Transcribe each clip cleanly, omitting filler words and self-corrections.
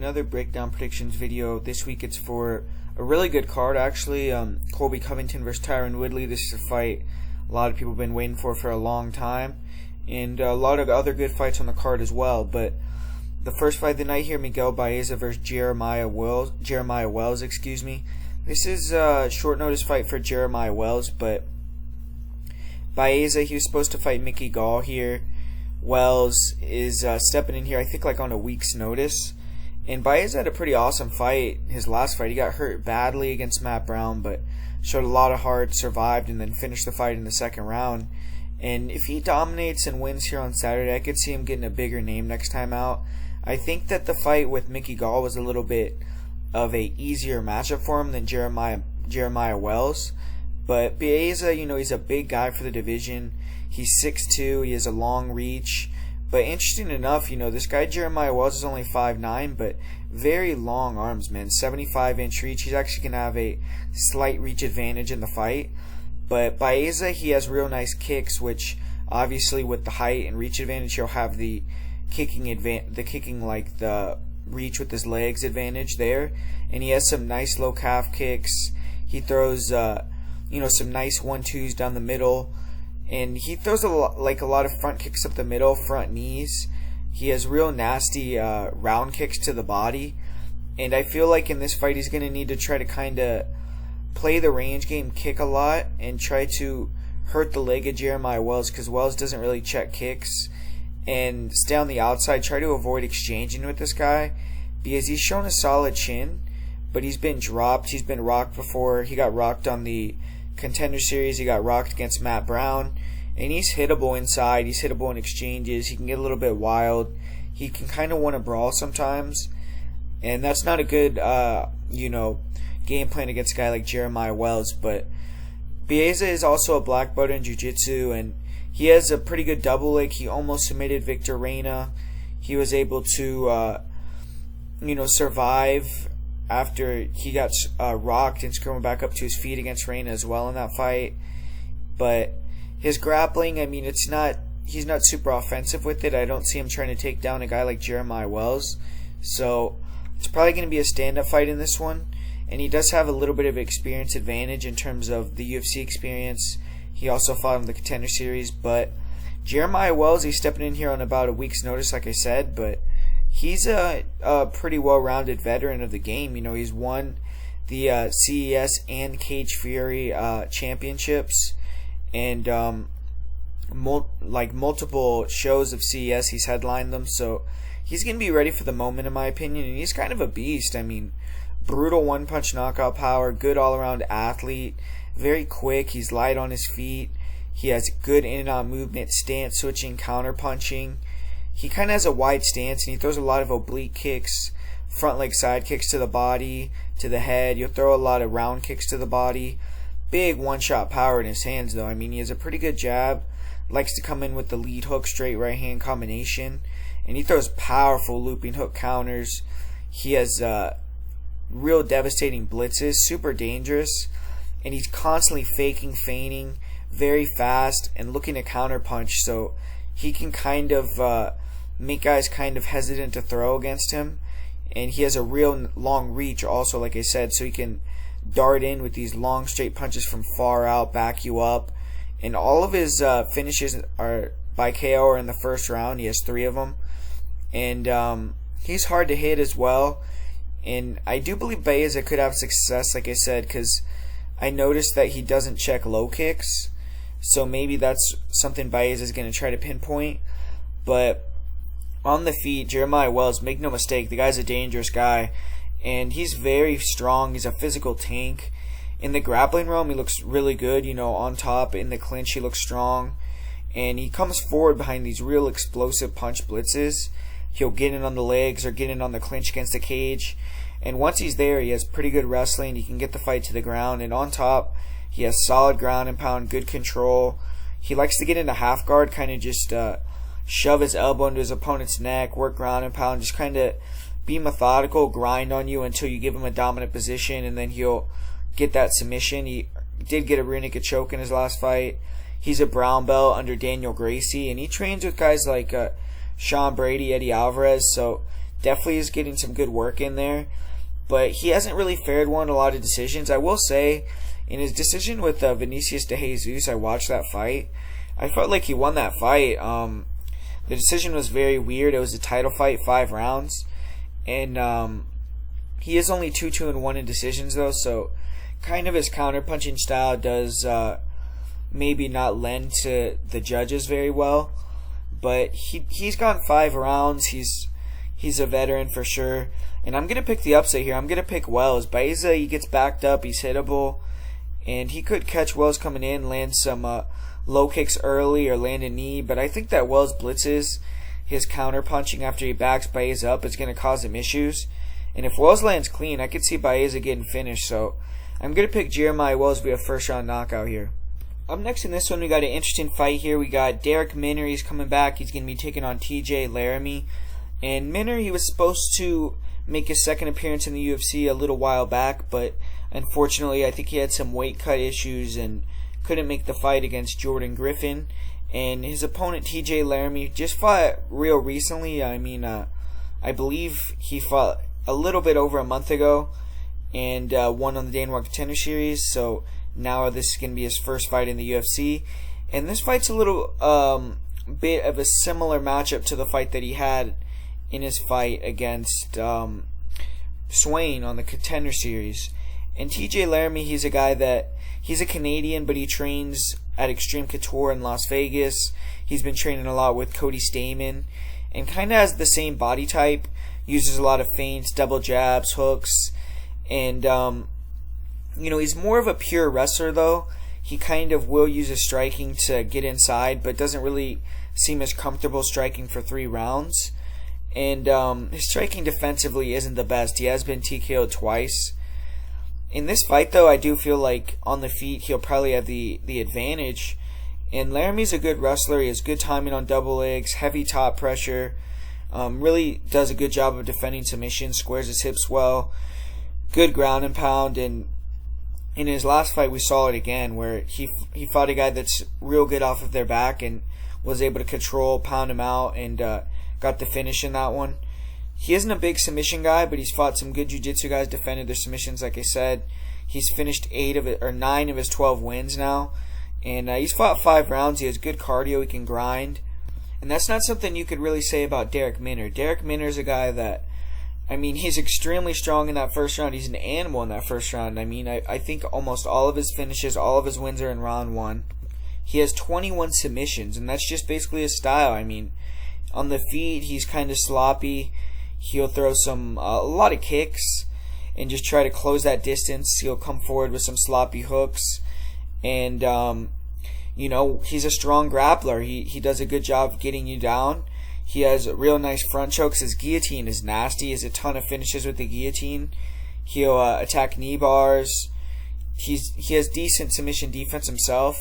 another breakdown predictions video. This week it's for a really good card actually. Colby Covington versus Woodley. This is a fight a lot of people have been waiting for a long time, and a lot of other good fights on the card as well. But the first fight of the night here, Miguel Baeza versus Jeremiah Wells, excuse me. This is a short notice fight for Jeremiah Wells, but Baeza, he was supposed to fight Mickey Gall here. Wells is stepping in here, I think, like on a week's notice. And Baeza had a pretty awesome fight. His last fight, he got hurt badly against Matt Brown, but showed a lot of heart, survived, and then finished the fight in the second round. And if he dominates and wins here on Saturday, I could see him getting a bigger name next time out. I think that the fight with Mickey Gall was a little bit of a easier matchup for him than Jeremiah Wells. But Baeza, he's a big guy for the division. He's 6'2", he has a long reach. But interesting enough, this guy Jeremiah Wells is only 5'9", but very long arms, man. 75-inch reach. He's actually going to have a slight reach advantage in the fight. But Baeza, he has real nice kicks, which obviously with the height and reach advantage, he'll have the kicking like the reach with his legs advantage there. And he has some nice low calf kicks. He throws some nice 1-2s down the middle. And he throws a lot of front kicks up the middle, front knees. He has real nasty round kicks to the body. And I feel like in this fight he's going to need to try to kind of play the range game, kick a lot, and try to hurt the leg of Jeremiah Wells, because Wells doesn't really check kicks. And stay on the outside, try to avoid exchanging with this guy, because he's shown a solid chin, but he's been dropped. He's been rocked before. He got rocked on the Contender Series. He got rocked against Matt Brown, and he's hittable inside. He's hittable in exchanges. He can get a little bit wild. He can kind of want to brawl sometimes, and that's not a good game plan against a guy like Jeremiah Wells. But Baeza is also a black belt in jiu-jitsu, and he has a pretty good double leg. He almost submitted Victor Reyna. He was able to survive after he got rocked and scrambled back up to his feet against Reyna as well in that fight. But his grappling, he's not super offensive with it. I don't see him trying to take down a guy like Jeremiah Wells. So it's probably going to be a stand-up fight in this one. And he does have a little bit of experience advantage in terms of the UFC experience. He also fought in the Contender Series. But Jeremiah Wells, he's stepping in here on about a week's notice, like I said. But he's a pretty well-rounded veteran of the game. He's won the CES and Cage Fury championships, and multiple shows of CES, he's headlined them. So he's going to be ready for the moment, in my opinion, and he's kind of a beast. Brutal one-punch knockout power, good all-around athlete, very quick. He's light on his feet. He has good in and out movement, stance switching, counter punching. He kind of has a wide stance, and he throws a lot of oblique kicks, front leg side kicks to the body, to the head. He'll throw a lot of round kicks to the body. Big one-shot power in his hands, though. He has a pretty good jab. Likes to come in with the lead hook, straight right-hand combination. And he throws powerful looping hook counters. He has real devastating blitzes, super dangerous. And he's constantly faking, feigning, very fast, and looking to counter punch. So he can kind of make guys kind of hesitant to throw against him. And he has a real long reach also, like I said, so he can dart in with these long straight punches from far out, back you up. And all of his finishes are by KO or in the first round. He has 3 of them. And he's hard to hit as well. And I do believe Baeza could have success, like I said, because I noticed that he doesn't check low kicks. So maybe that's something Baeza is going to try to pinpoint. But on the feet, Jeremiah Wells, make no mistake, the guy's a dangerous guy. And he's very strong. He's a physical tank. In the grappling realm, he looks really good. On top, in the clinch, he looks strong. And he comes forward behind these real explosive punch blitzes. He'll get in on the legs or get in on the clinch against the cage. And once he's there, he has pretty good wrestling. He can get the fight to the ground. And on top, he has solid ground and pound, good control. He likes to get into half guard, kind of just shove his elbow into his opponent's neck, work ground and pound, just kind of be methodical, grind on you until you give him a dominant position, and then he'll get that submission. He did get a rear naked choke in his last fight. He's a brown belt under Daniel Gracie, and he trains with guys like Sean Brady, Eddie Alvarez, so definitely is getting some good work in there, but he hasn't really fared one a lot of decisions. I will say, in his decision with Vinicius de Jesus, I watched that fight. I felt like he won that fight. The decision was very weird. It was a title fight, 5 rounds, and he is only 2-2-1 in decisions though, so kind of his counter-punching style does maybe not lend to the judges very well. But he's gone 5 rounds. He's a veteran for sure. And I'm going to pick the upset here. I'm going to pick Wells. Baeza, he gets backed up. He's hittable. And he could catch Wells coming in, land some low kicks early or land a knee. But I think that Wells blitzes his counter-punching after he backs Baeza up. It's going to cause him issues. And if Wells lands clean, I could see Baeza getting finished. So I'm going to pick Jeremiah Wells via first-round knockout here. Up next in this one, we got an interesting fight here. We got Darrick Minner. He's coming back. He's going to be taking on TJ Laramie. And Minner, he was supposed to make his second appearance in the UFC a little while back, but unfortunately, I think he had some weight cut issues and couldn't make the fight against Jordan Griffin. And his opponent, TJ Laramie, just fought real recently. I mean, I believe he fought a little bit over a month ago and won on the Dana White Contender Series. So now this is going to be his first fight in the UFC. And this fight's a little bit of a similar matchup to the fight that he had in his fight against Swain on the Contender Series. And TJ Laramie, he's a guy that, he's a Canadian, but he trains at Extreme Couture in Las Vegas. He's been training a lot with Cody Stamen and kind of has the same body type, uses a lot of feints, double jabs, hooks, and he's more of a pure wrestler though. He kind of will use his striking to get inside, but doesn't really seem as comfortable striking for 3 rounds. And his striking defensively isn't the best. He has been TKO'd twice. In this fight though, I do feel like on the feet he'll probably have the advantage. And Laramie's a good wrestler. He has good timing on double legs, heavy top pressure. Really does a good job of defending submissions, squares his hips well. Good ground and pound, and in his last fight we saw it again where he fought a guy that's real good off of their back and was able to control, pound him out, and got the finish in that one. He isn't a big submission guy, but he's fought some good jiu-jitsu guys, defended their submissions like I said. He's finished 9 of his 12 wins now, and he's fought 5 rounds. He has good cardio, he can grind, and that's not something you could really say about Darrick Minner. Darrick Minner is a guy that, he's extremely strong in that first round. He's an animal in that first round. I think almost all of his finishes, all of his wins are in round 1. He has 21 submissions, and that's just basically his style. On the feet, he's kind of sloppy. He'll throw a lot of kicks and just try to close that distance. He'll come forward with some sloppy hooks. And, he's a strong grappler. He does a good job of getting you down. He has real nice front chokes. His guillotine is nasty. He has a ton of finishes with the guillotine. He'll attack knee bars. He has decent submission defense himself.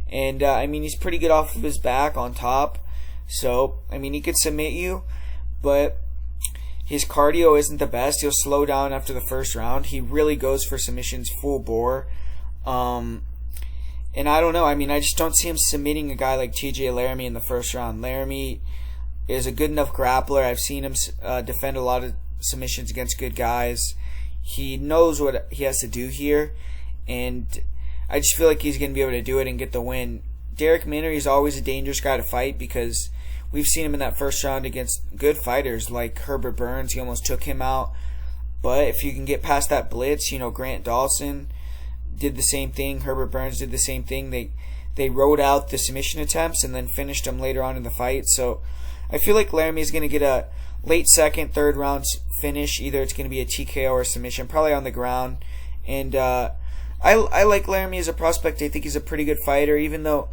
And, he's pretty good off of his back on top. So, he could submit you, but his cardio isn't the best. He'll slow down after the first round. He really goes for submissions full bore. And I don't know. I just don't see him submitting a guy like TJ Laramie in the first round. Laramie is a good enough grappler. I've seen him defend a lot of submissions against good guys. He knows what he has to do here, and I just feel like he's going to be able to do it and get the win. Darrick Minner, he's always a dangerous guy to fight because we've seen him in that first round against good fighters like Herbert Burns. He almost took him out. But if you can get past that blitz, Grant Dawson did the same thing. Herbert Burns did the same thing. They rode out the submission attempts and then finished them later on in the fight. So I feel like Laramie is going to get a late second, third round finish. Either it's going to be a TKO or a submission, probably on the ground. And I like Laramie as a prospect. I think he's a pretty good fighter, even though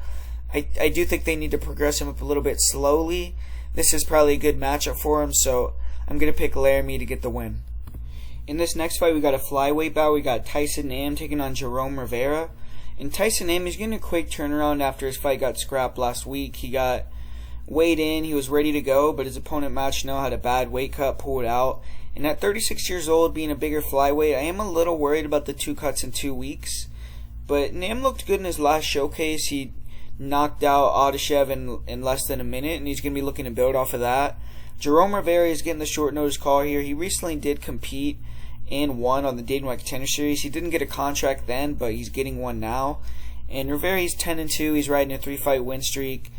I do think they need to progress him up a little bit slowly. This is probably a good matchup for him, so I'm going to pick Laramie to get the win. In this next fight, we got a flyweight bout. We got Tyson Nam taking on Jerome Rivera. And Tyson Nam is getting a quick turnaround after his fight got scrapped last week. He got weighed in, he was ready to go, but his opponent Machno had a bad weight cut, pulled out. And at 36 years old, being a bigger flyweight, I am a little worried about the 2 cuts in 2 weeks. But Nam looked good in his last showcase. He knocked out Adeshev in less than a minute, and he's going to be looking to build off of that. Jerome Rivera is getting the short notice call here. He recently did compete and won on the Dana Contender Series. He didn't get a contract then, but he's getting one now. And Rivera, he's 10-2. He's riding a 3-fight win streak.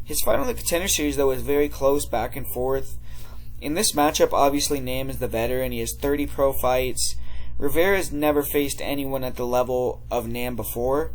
His fight on the Contender Series, though, was very close, back and forth. In this matchup, obviously, Nam is the veteran. He has 30 pro fights. Rivera has never faced anyone at the level of Nam before.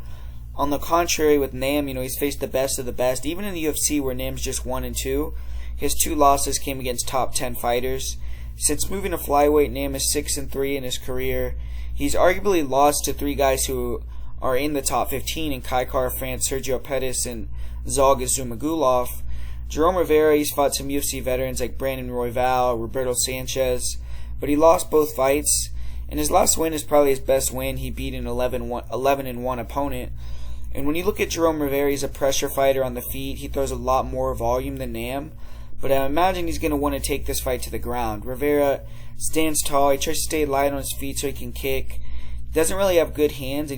On the contrary, with Nam, he's faced the best of the best. Even in the UFC, where Nam's just 1-2, his 2 losses came against top 10 fighters. Since moving to flyweight, Nam is 6-3 in his career. He's arguably lost to 3 guys who are in the top 15 in Kai Kara-France, Sergio Pettis, and Zhalgas Zhumagulov. Jerome Rivera, he's fought some UFC veterans like Brandon Royval, Roberto Sanchez, but he lost both fights. And his last win is probably his best win. He beat an 11-1 opponent. And when you look at Jerome Rivera, he's a pressure fighter on the feet. He throws a lot more volume than Nam. But I imagine he's going to want to take this fight to the ground. Rivera stands tall. He tries to stay light on his feet so he can kick. Doesn't really have good hands,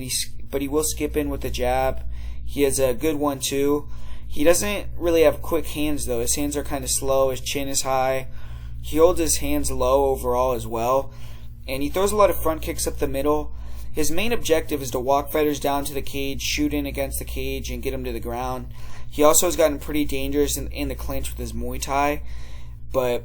but he will skip in with the jab. He has a good 1-2. He doesn't really have quick hands, though. His hands are kind of slow. His chin is high. He holds his hands low overall as well. And he throws a lot of front kicks up the middle. His main objective is to walk fighters down to the cage, shoot in against the cage, and get them to the ground. He also has gotten pretty dangerous in the clinch with his Muay Thai, but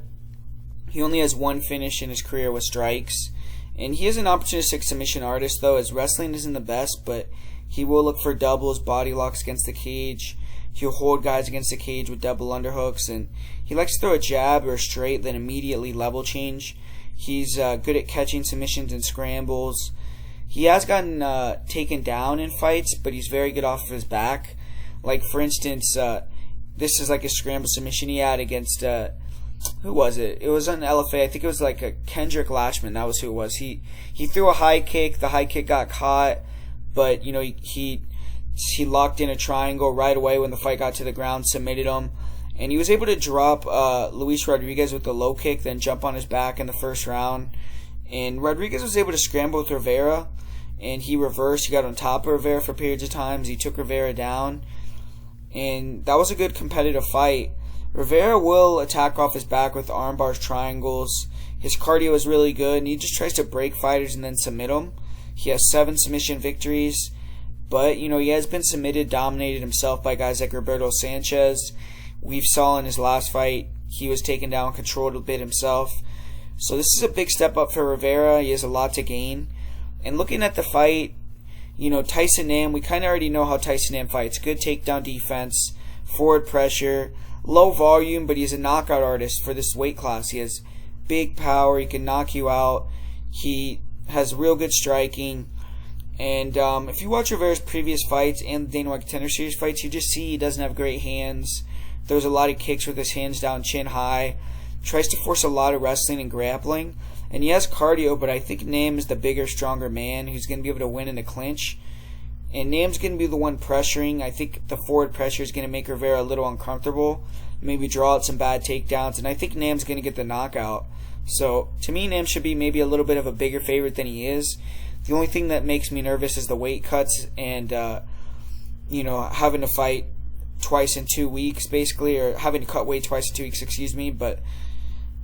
he only has 1 finish in his career with strikes. And he is an opportunistic submission artist, though. His wrestling isn't the best, but he will look for doubles, body locks against the cage. He'll hold guys against the cage with double underhooks, and he likes to throw a jab or a straight, then immediately level change. He's good at catching submissions and scrambles. He has gotten taken down in fights, but he's very good off of his back. Like, for instance, this is like a scramble submission he had against, who was it? It was on LFA. I think it was like a Kendrick Lashman. That was who it was. He threw a high kick. The high kick got caught, but, he locked in a triangle right away when the fight got to the ground, submitted him. And he was able to drop Luis Rodriguez with the low kick, then jump on his back in the first round. And Rodriguez was able to scramble with Rivera, and he reversed. He got on top of Rivera for periods of times. He took Rivera down, and that was a good competitive fight. Rivera will attack off his back with arm bars, triangles. His cardio is really good, and he just tries to break fighters and then submit them. He has 7 submission victories, but, he has been submitted, dominated himself by guys like Roberto Sanchez. We saw in his last fight, he was taken down, controlled a bit himself. So this is a big step up for Rivera. He has a lot to gain. And looking at the fight, Tyson Nam, we kind of already know how Tyson Nam fights. Good takedown defense, forward pressure, low volume, but he's a knockout artist for this weight class. He has big power. He can knock you out. He has real good striking. And if you watch Rivera's previous fights and the Dana White Contender Series fights, you just see he doesn't have great hands. Throws a lot of kicks with his hands down, chin high. Tries to force a lot of wrestling and grappling. And he has cardio, but I think Nam is the bigger, stronger man who's going to be able to win in the clinch. And Nam's going to be the one pressuring. I think the forward pressure is going to make Rivera a little uncomfortable. Maybe draw out some bad takedowns. And I think Nam's going to get the knockout. So, to me, Nam should be maybe a little bit of a bigger favorite than he is. The only thing that makes me nervous is the weight cuts and, having to fight twice in 2 weeks, basically, or having to cut weight twice in 2 weeks, but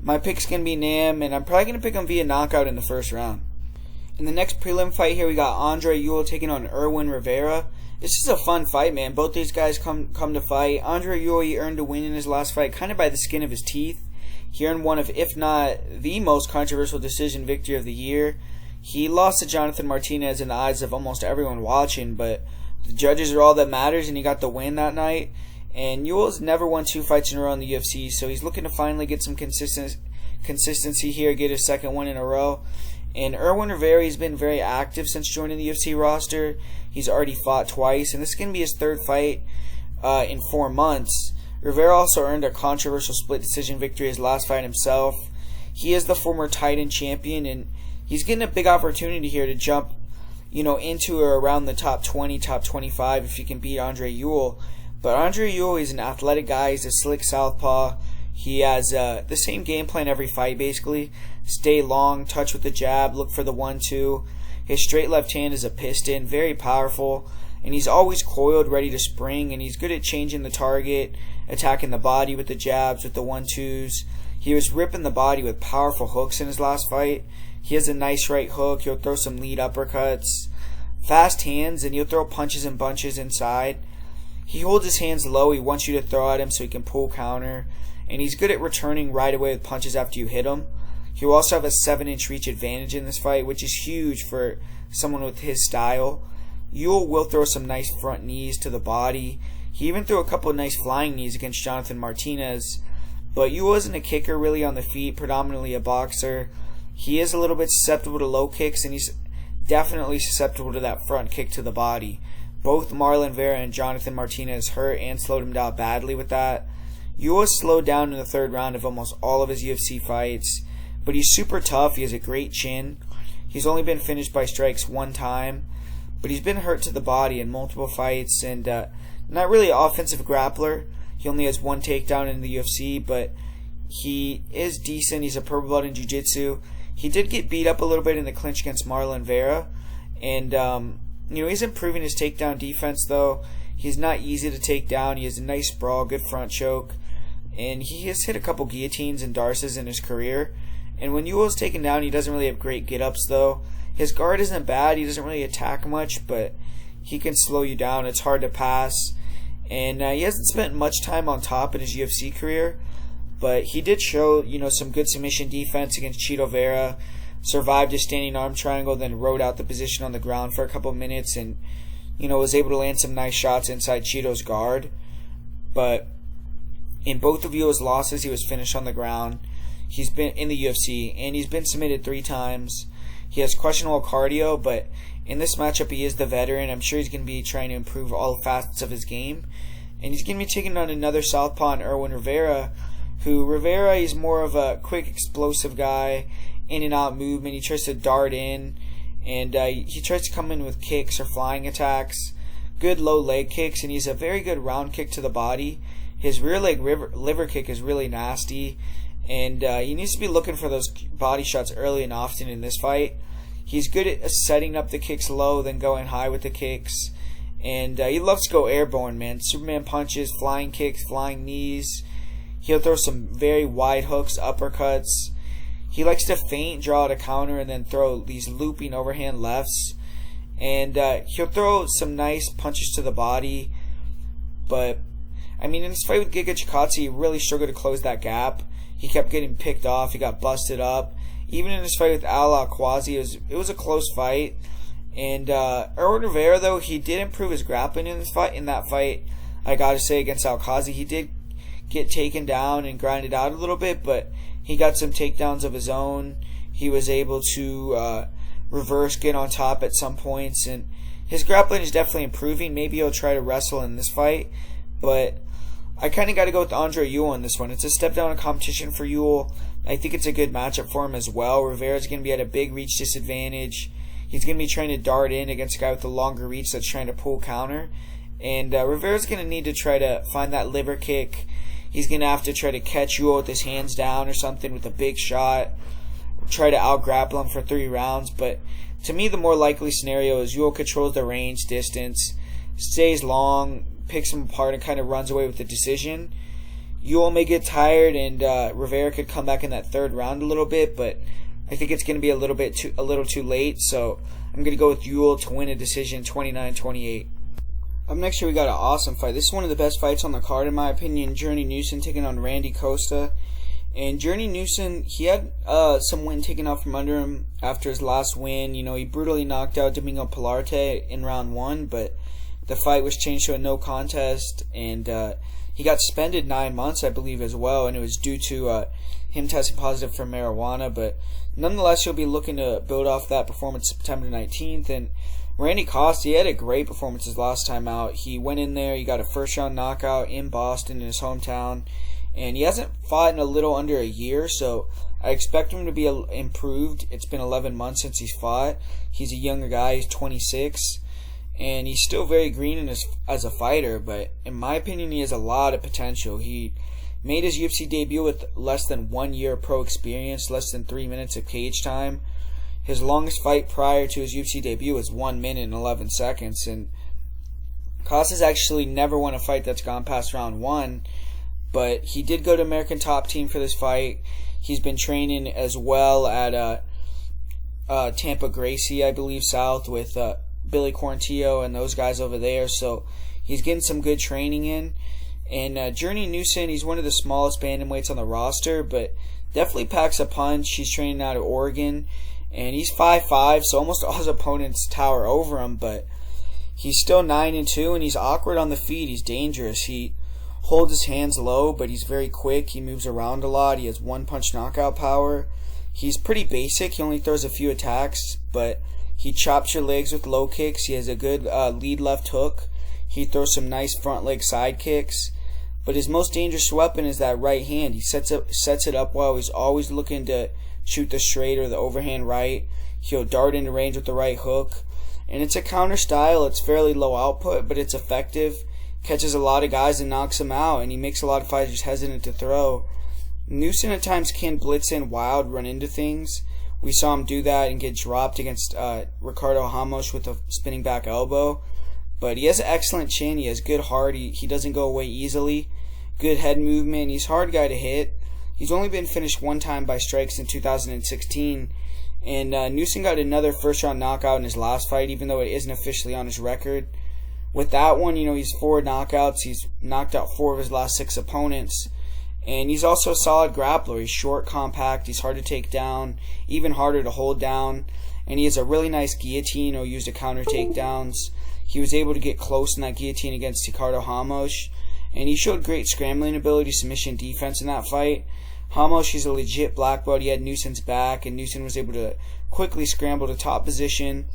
my pick's going to be Nam, and I'm probably going to pick him via knockout in the first round. In the next prelim fight here, we got Andre Ewell taking on Irwin Rivera. This is a fun fight, man. Both these guys come to fight. Andre Ewell, he earned a win in his last fight, kind of by the skin of his teeth. He earned one of, if not the most controversial decision victory of the year. He lost to Jonathan Martinez in the eyes of almost everyone watching, but the judges are all that matters, and he got the win that night. And Ewell's never won 2 fights in a row in the UFC, so he's looking to finally get some consistency here, get his second win in a row. And Irwin Rivera, he's been very active since joining the UFC roster. He's already fought twice, and this is going to be his 3rd fight in 4 months. Rivera also earned a controversial split decision victory his last fight himself. He is the former Titan champion, and he's getting a big opportunity here to jump, into or around the top 20, top 25 if he can beat Andre Ewell. But Andre Ewell, he's an athletic guy. He's a slick southpaw. He has the same game plan every fight, basically. Stay long, touch with the jab, look for the 1-2. His straight left hand is a piston, very powerful. And he's always coiled, ready to spring. And he's good at changing the target, attacking the body with the jabs, with the 1-2s. He was ripping the body with powerful hooks in his last fight. He has a nice right hook. He'll throw some lead uppercuts, fast hands, and he'll throw punches and bunches inside. He holds his hands low. He wants you to throw at him so he can pull counter. And he's good at returning right away with punches after you hit him. He'll also have a 7-inch reach advantage in this fight, which is huge for someone with his style. Ewell will throw some nice front knees to the body. He even threw a couple of nice flying knees against Jonathan Martinez. But Ewell isn't a kicker really on the feet, predominantly a boxer. He is a little bit susceptible to low kicks, and he's definitely susceptible to that front kick to the body. Both Marlon Vera and Jonathan Martinez hurt and slowed him down badly with that. Ewell slowed down in the third round of almost all of his UFC fights, but he's super tough. He has a great chin. He's only been finished by strikes one time, but he's been hurt to the body in multiple fights, and not really an offensive grappler. He only has one takedown in the UFC, but he is decent. He's a purple belt in jiu-jitsu. He did get beat up a little bit in the clinch against Marlon Vera, and he's improving his takedown defense, though. He's not easy to take down. He has a nice sprawl, good front choke, and he has hit a couple guillotines and darces in his career. And when Ewell's taken down, he doesn't really have great get-ups, though. His guard isn't bad. He doesn't really attack much, but he can slow you down. It's hard to pass. And he hasn't spent much time on top in his UFC career, but he did show, some good submission defense against Chito Vera, survived a standing arm triangle, then rode out the position on the ground for a couple of minutes, and, was able to land some nice shots inside Chito's guard. But in both of Ewell's losses, he was finished on the ground. He's been in the UFC, and he's been submitted 3 times. He has questionable cardio, but in this matchup, he is the veteran. I'm sure he's going to be trying to improve all facets of his game. And he's going to be taking on another southpaw in Irwin Rivera, he's more of a quick, explosive guy, in and out movement. He tries to dart in, and he tries to come in with kicks or flying attacks, good low leg kicks, and he's a very good round kick to the body. His rear leg liver kick is really nasty, and he needs to be looking for those body shots early and often in this fight. He's good at setting up the kicks low, then going high with the kicks, and he loves to go airborne, man. Superman punches, flying kicks, flying knees. He'll throw some very wide hooks, uppercuts. He likes to feint, draw out a counter, and then throw these looping overhand lefts. And he'll throw some nice punches to the body. But, in this fight with Giga Chikadze, he really struggled to close that gap. He kept getting picked off. He got busted up. Even in his fight with Al Quasi, it was a close fight. And Irwin Rivera, though, he did improve his grappling in that fight. I gotta say, against Al Quasi, he did get taken down and grinded out a little bit, but he got some takedowns of his own. He was able to reverse, get on top at some points, and his grappling is definitely improving. Maybe he'll try to wrestle in this fight, but I kind of got to go with Andre Ewell in this one. It's a step down in competition for Ewell. I think it's a good matchup for him as well. Rivera's going to be at a big reach disadvantage. He's going to be trying to dart in against a guy with a longer reach that's trying to pull counter, and Rivera's going to need to try to find that liver kick. He's going to have to try to catch Ewell with his hands down or something with a big shot. Try to out-grapple him for 3 rounds. But to me, the more likely scenario is Ewell controls the range, distance, stays long, picks him apart, and kind of runs away with the decision. Ewell may get tired, and Rivera could come back in that 3rd round a little bit, but I think it's going to be a little too late. So I'm going to go with Ewell to win a decision 29-28. Up next here, we got an awesome fight. This is one of the best fights on the card, in my opinion. Journey Newson taking on Randy Costa. And Journey Newson, he had some wind taken out from under him after his last win. He brutally knocked out Domingo Pilarte in round 1, but the fight was changed to a no contest, and he got suspended 9 months, I believe, as well, and it was due to him testing positive for marijuana. But nonetheless, he'll be looking to build off that performance September 19th, and Randy Costa, he had a great performance his last time out. He went in there, he got a first-round knockout in Boston, in his hometown, and he hasn't fought in a little under a year, so I expect him to be improved. It's been 11 months since he's fought. He's a younger guy, he's 26, and he's still very green as a fighter, but in my opinion, he has a lot of potential. He made his UFC debut with less than 1 year pro experience, less than 3 minutes of cage time. His longest fight prior to his UFC debut was 1 minute and 11 seconds, and Costa's actually never won a fight that's gone past round 1, but he did go to American Top Team for this fight. He's been training as well at Tampa Gracie, I believe, South, with Billy Quarantillo and those guys over there. So he's getting some good training in. And Journey Newson, he's one of the smallest bantamweights on the roster, but definitely packs a punch. He's training out of Oregon, and he's 5'5", so almost all his opponents tower over him, but he's still 9-2, and he's awkward on the feet. He's dangerous. He holds his hands low, but he's very quick. He moves around a lot. He has one-punch knockout power. He's pretty basic. He only throws a few attacks, but he chops your legs with low kicks. He has a good lead left hook. He throws some nice front leg side kicks. But his most dangerous weapon is that right hand. He sets it up well. He's always looking to shoot the straight or the overhand right. He'll dart into range with the right hook. And it's a counter style. It's fairly low output, but it's effective. Catches a lot of guys and knocks them out, and he makes a lot of fighters hesitant to throw. Newson at times can blitz in wild, run into things. We saw him do that and get dropped against Ricardo Ramos with a spinning back elbow. But he has an excellent chin. He has good heart. He doesn't go away easily. Good head movement. He's a hard guy to hit. He's only been finished one time by strikes in 2016. And Newson got another first-round knockout in his last fight, even though it isn't officially on his record. With that one, he's 4 knockouts. He's knocked out 4 of his last 6 opponents. And he's also a solid grappler. He's short, compact. He's hard to take down, even harder to hold down. And he has a really nice guillotine used to counter takedowns. He was able to get close in that guillotine against Ricardo Ramos. And he showed great scrambling ability, submission defense in that fight. Ramos, he's a legit black belt. He had Newson's back, and Newson was able to quickly scramble to top position.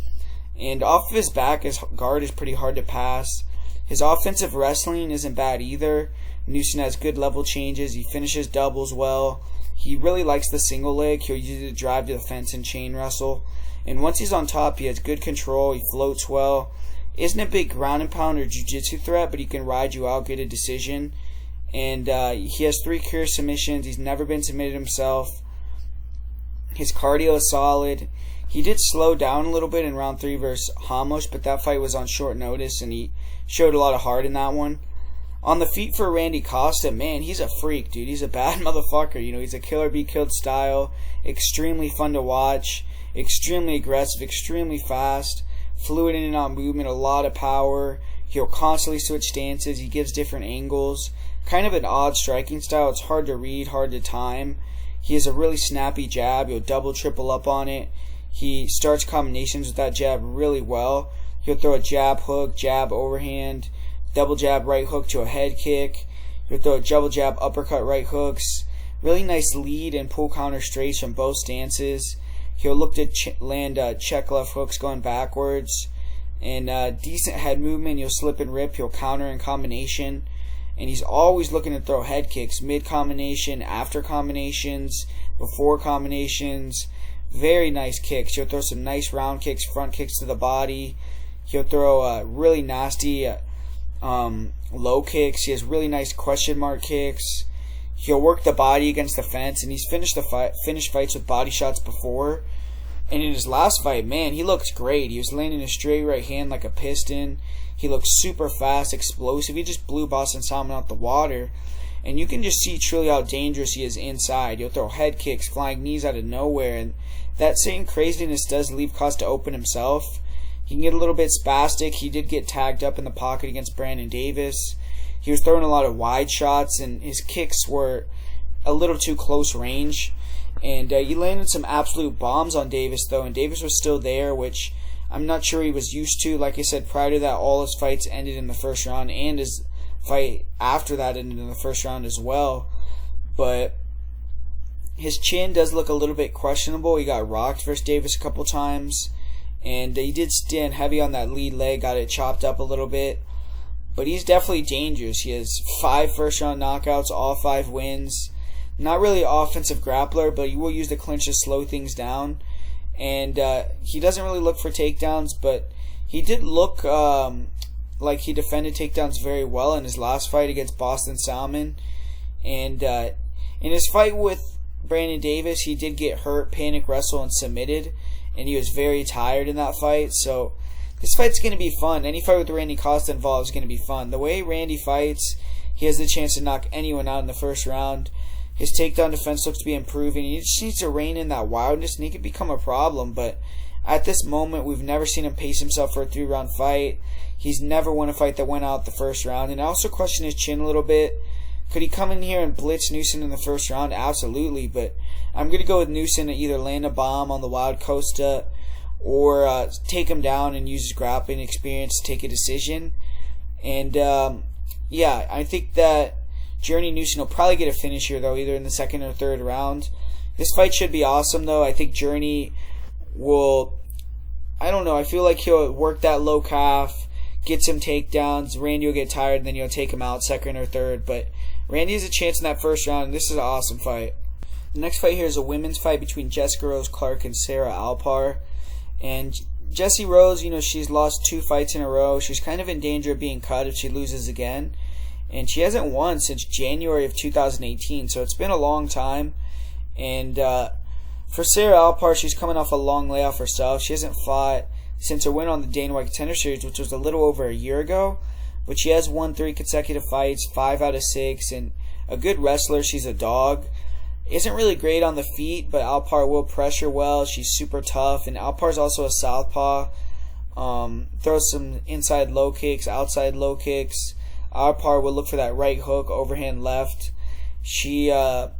And off of his back, his guard is pretty hard to pass. His offensive wrestling isn't bad either. Newson has good level changes. He finishes doubles well. He really likes the single leg. He'll use it to drive to the fence and chain wrestle. And once he's on top, he has good control. He floats well. Isn't a big ground and pound or jiu-jitsu threat, but he can ride you out, get a decision. And he has 3 career submissions. He's never been submitted himself. His cardio is solid. He did slow down a little bit in round 3 versus Ramos, but that fight was on short notice, and he showed a lot of heart in that one. On the feet for Randy Costa, man, he's a freak, dude. He's a bad motherfucker. He's a killer be killed style. Extremely fun to watch. Extremely aggressive. Extremely fast. Fluid in and out movement, a lot of power. He'll constantly switch stances. He gives different angles. Kind of an odd striking style. It's hard to read, hard to time. He has a really snappy jab. He'll double, triple up on it. He starts combinations with that jab really well. He'll throw a jab hook, jab overhand, double jab right hook to a head kick. He'll throw a double jab uppercut right hooks. Really nice lead and pull counter straights from both stances. He'll look to land check left hooks going backwards. And decent head movement. He'll slip and rip. He'll counter in combination. And he's always looking to throw head kicks. Mid-combination, after combinations, before combinations. Very nice kicks. He'll throw some nice round kicks, front kicks to the body. He'll throw really nasty low kicks. He has really nice question mark kicks. He'll work the body against the fence, and he's finished fights with body shots before. And in his last fight, man, he looked great. He was landing a straight right hand like a piston. He looked super fast, explosive. He just blew Boston Salmon out the water. And you can just see truly how dangerous he is inside. He'll throw head kicks, flying knees out of nowhere. And that same craziness does leave Costa open himself. He can get a little bit spastic. He did get tagged up in the pocket against Brandon Davis. He was throwing a lot of wide shots, and his kicks were a little too close range. And he landed some absolute bombs on Davis, though, and Davis was still there, which I'm not sure he was used to. Like I said, prior to that, all his fights ended in the first round, and his fight after that ended in the first round as well. But his chin does look a little bit questionable. He got rocked versus Davis a couple times, and he did stand heavy on that lead leg, got it chopped up a little bit. But he's definitely dangerous. He has 5 first-round knockouts, all 5 wins. Not really an offensive grappler, but he will use the clinch to slow things down. And he doesn't really look for takedowns, but he did look like he defended takedowns very well in his last fight against Boston Salmon. And in his fight with Brandon Davis, he did get hurt, panic wrestle, and submitted. And he was very tired in that fight, so this fight's going to be fun. Any fight with Randy Costa involved is going to be fun. The way Randy fights, he has the chance to knock anyone out in the first round. His takedown defense looks to be improving. He just needs to rein in that wildness, and he could become a problem. But at this moment, we've never seen him pace himself for a 3-round fight. He's never won a fight that went out the first round. And I also question his chin a little bit. Could he come in here and blitz Newson in the first round? Absolutely. But I'm going to go with Newson to either land a bomb on the wild Costa or take him down and use his grappling experience to take a decision. And, I think that Journey Newson will probably get a finish here, though, either in the second or third round. This fight should be awesome, though. I think Journey will, I feel like he'll work that low calf, get some takedowns. Randy will get tired, and then you'll take him out second or third. But Randy has a chance in that first round, and this is an awesome fight. The next fight here is a women's fight between Jessica Rose Clark and Sarah Alpar. And Jessie Rose, she's lost 2 fights in a row. She's kind of in danger of being cut if she loses again. And she hasn't won since January of 2018, so it's been a long time. And for Sarah Alpar, she's coming off a long layoff herself. She hasn't fought since her win on the Dana White Contender Series, which was a little over a year ago. But she has won 3 consecutive fights, 5 out of 6, and a good wrestler. She's a dog. Isn't really great on the feet, but Alpar will pressure well. She's super tough, and Alpar's also a southpaw. Throws some inside low kicks, outside low kicks. Alpar will look for that right hook, overhand left. She, her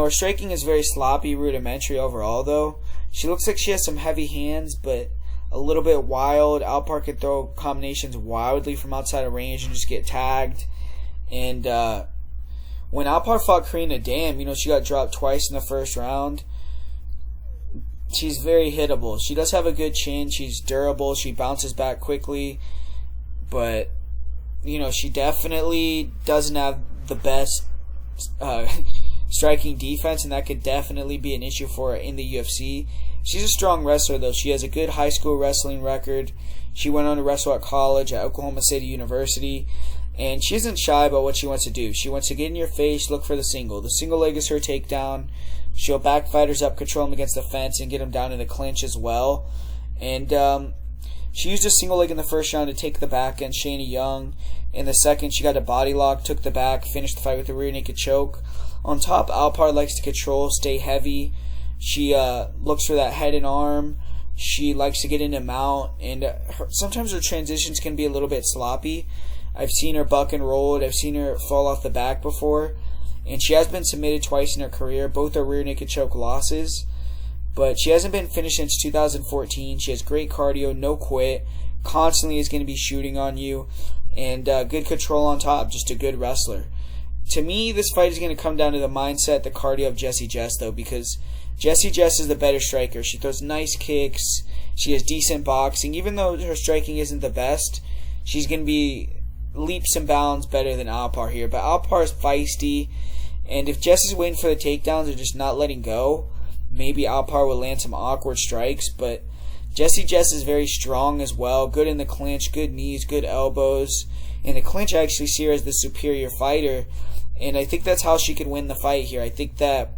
striking is very sloppy, rudimentary overall, though. She looks like she has some heavy hands, but a little bit wild. Alpar can throw combinations wildly from outside of range and just get tagged. And when Alpar fought Karina Dam, she got dropped twice in the first round. She's very hittable. She does have a good chin. She's durable. She bounces back quickly. But, she definitely doesn't have the best striking defense, and that could definitely be an issue for her in the UFC. She's a strong wrestler, though. She has a good high school wrestling record. She went on to wrestle at college at Oklahoma City University. And she isn't shy about what she wants to do. She wants to get in your face, look for the single. The single leg is her takedown. She'll back fighters up, control them against the fence, and get them down in the clinch as well. And she used a single leg in the first round to take the back against Shayna Young. In the second, she got a body lock, took the back, finished the fight with a rear naked choke. On top, Alpar likes to control, stay heavy. She looks for that head and arm. She likes to get into mount. And sometimes her transitions can be a little bit sloppy. I've seen her buck and roll. I've seen her fall off the back before. And she has been submitted twice in her career. Both are rear naked choke losses. But she hasn't been finished since 2014. She has great cardio, no quit. Constantly is going to be shooting on you. And good control on top. Just a good wrestler. To me, this fight is going to come down to the mindset, the cardio of Jessie Jess, though. Because Jessie Jess is the better striker. She throws nice kicks. She has decent boxing. Even though her striking isn't the best, she's going to be leaps and bounds better than Alpar here. But Alpar is feisty, and if Jess is waiting for the takedowns or just not letting go, maybe Alpar will land some awkward strikes. But Jessie Jess is very strong as well, good in the clinch, good knees, good elbows. In the clinch, I actually see her as the superior fighter, and I think that's how she could win the fight here. I think that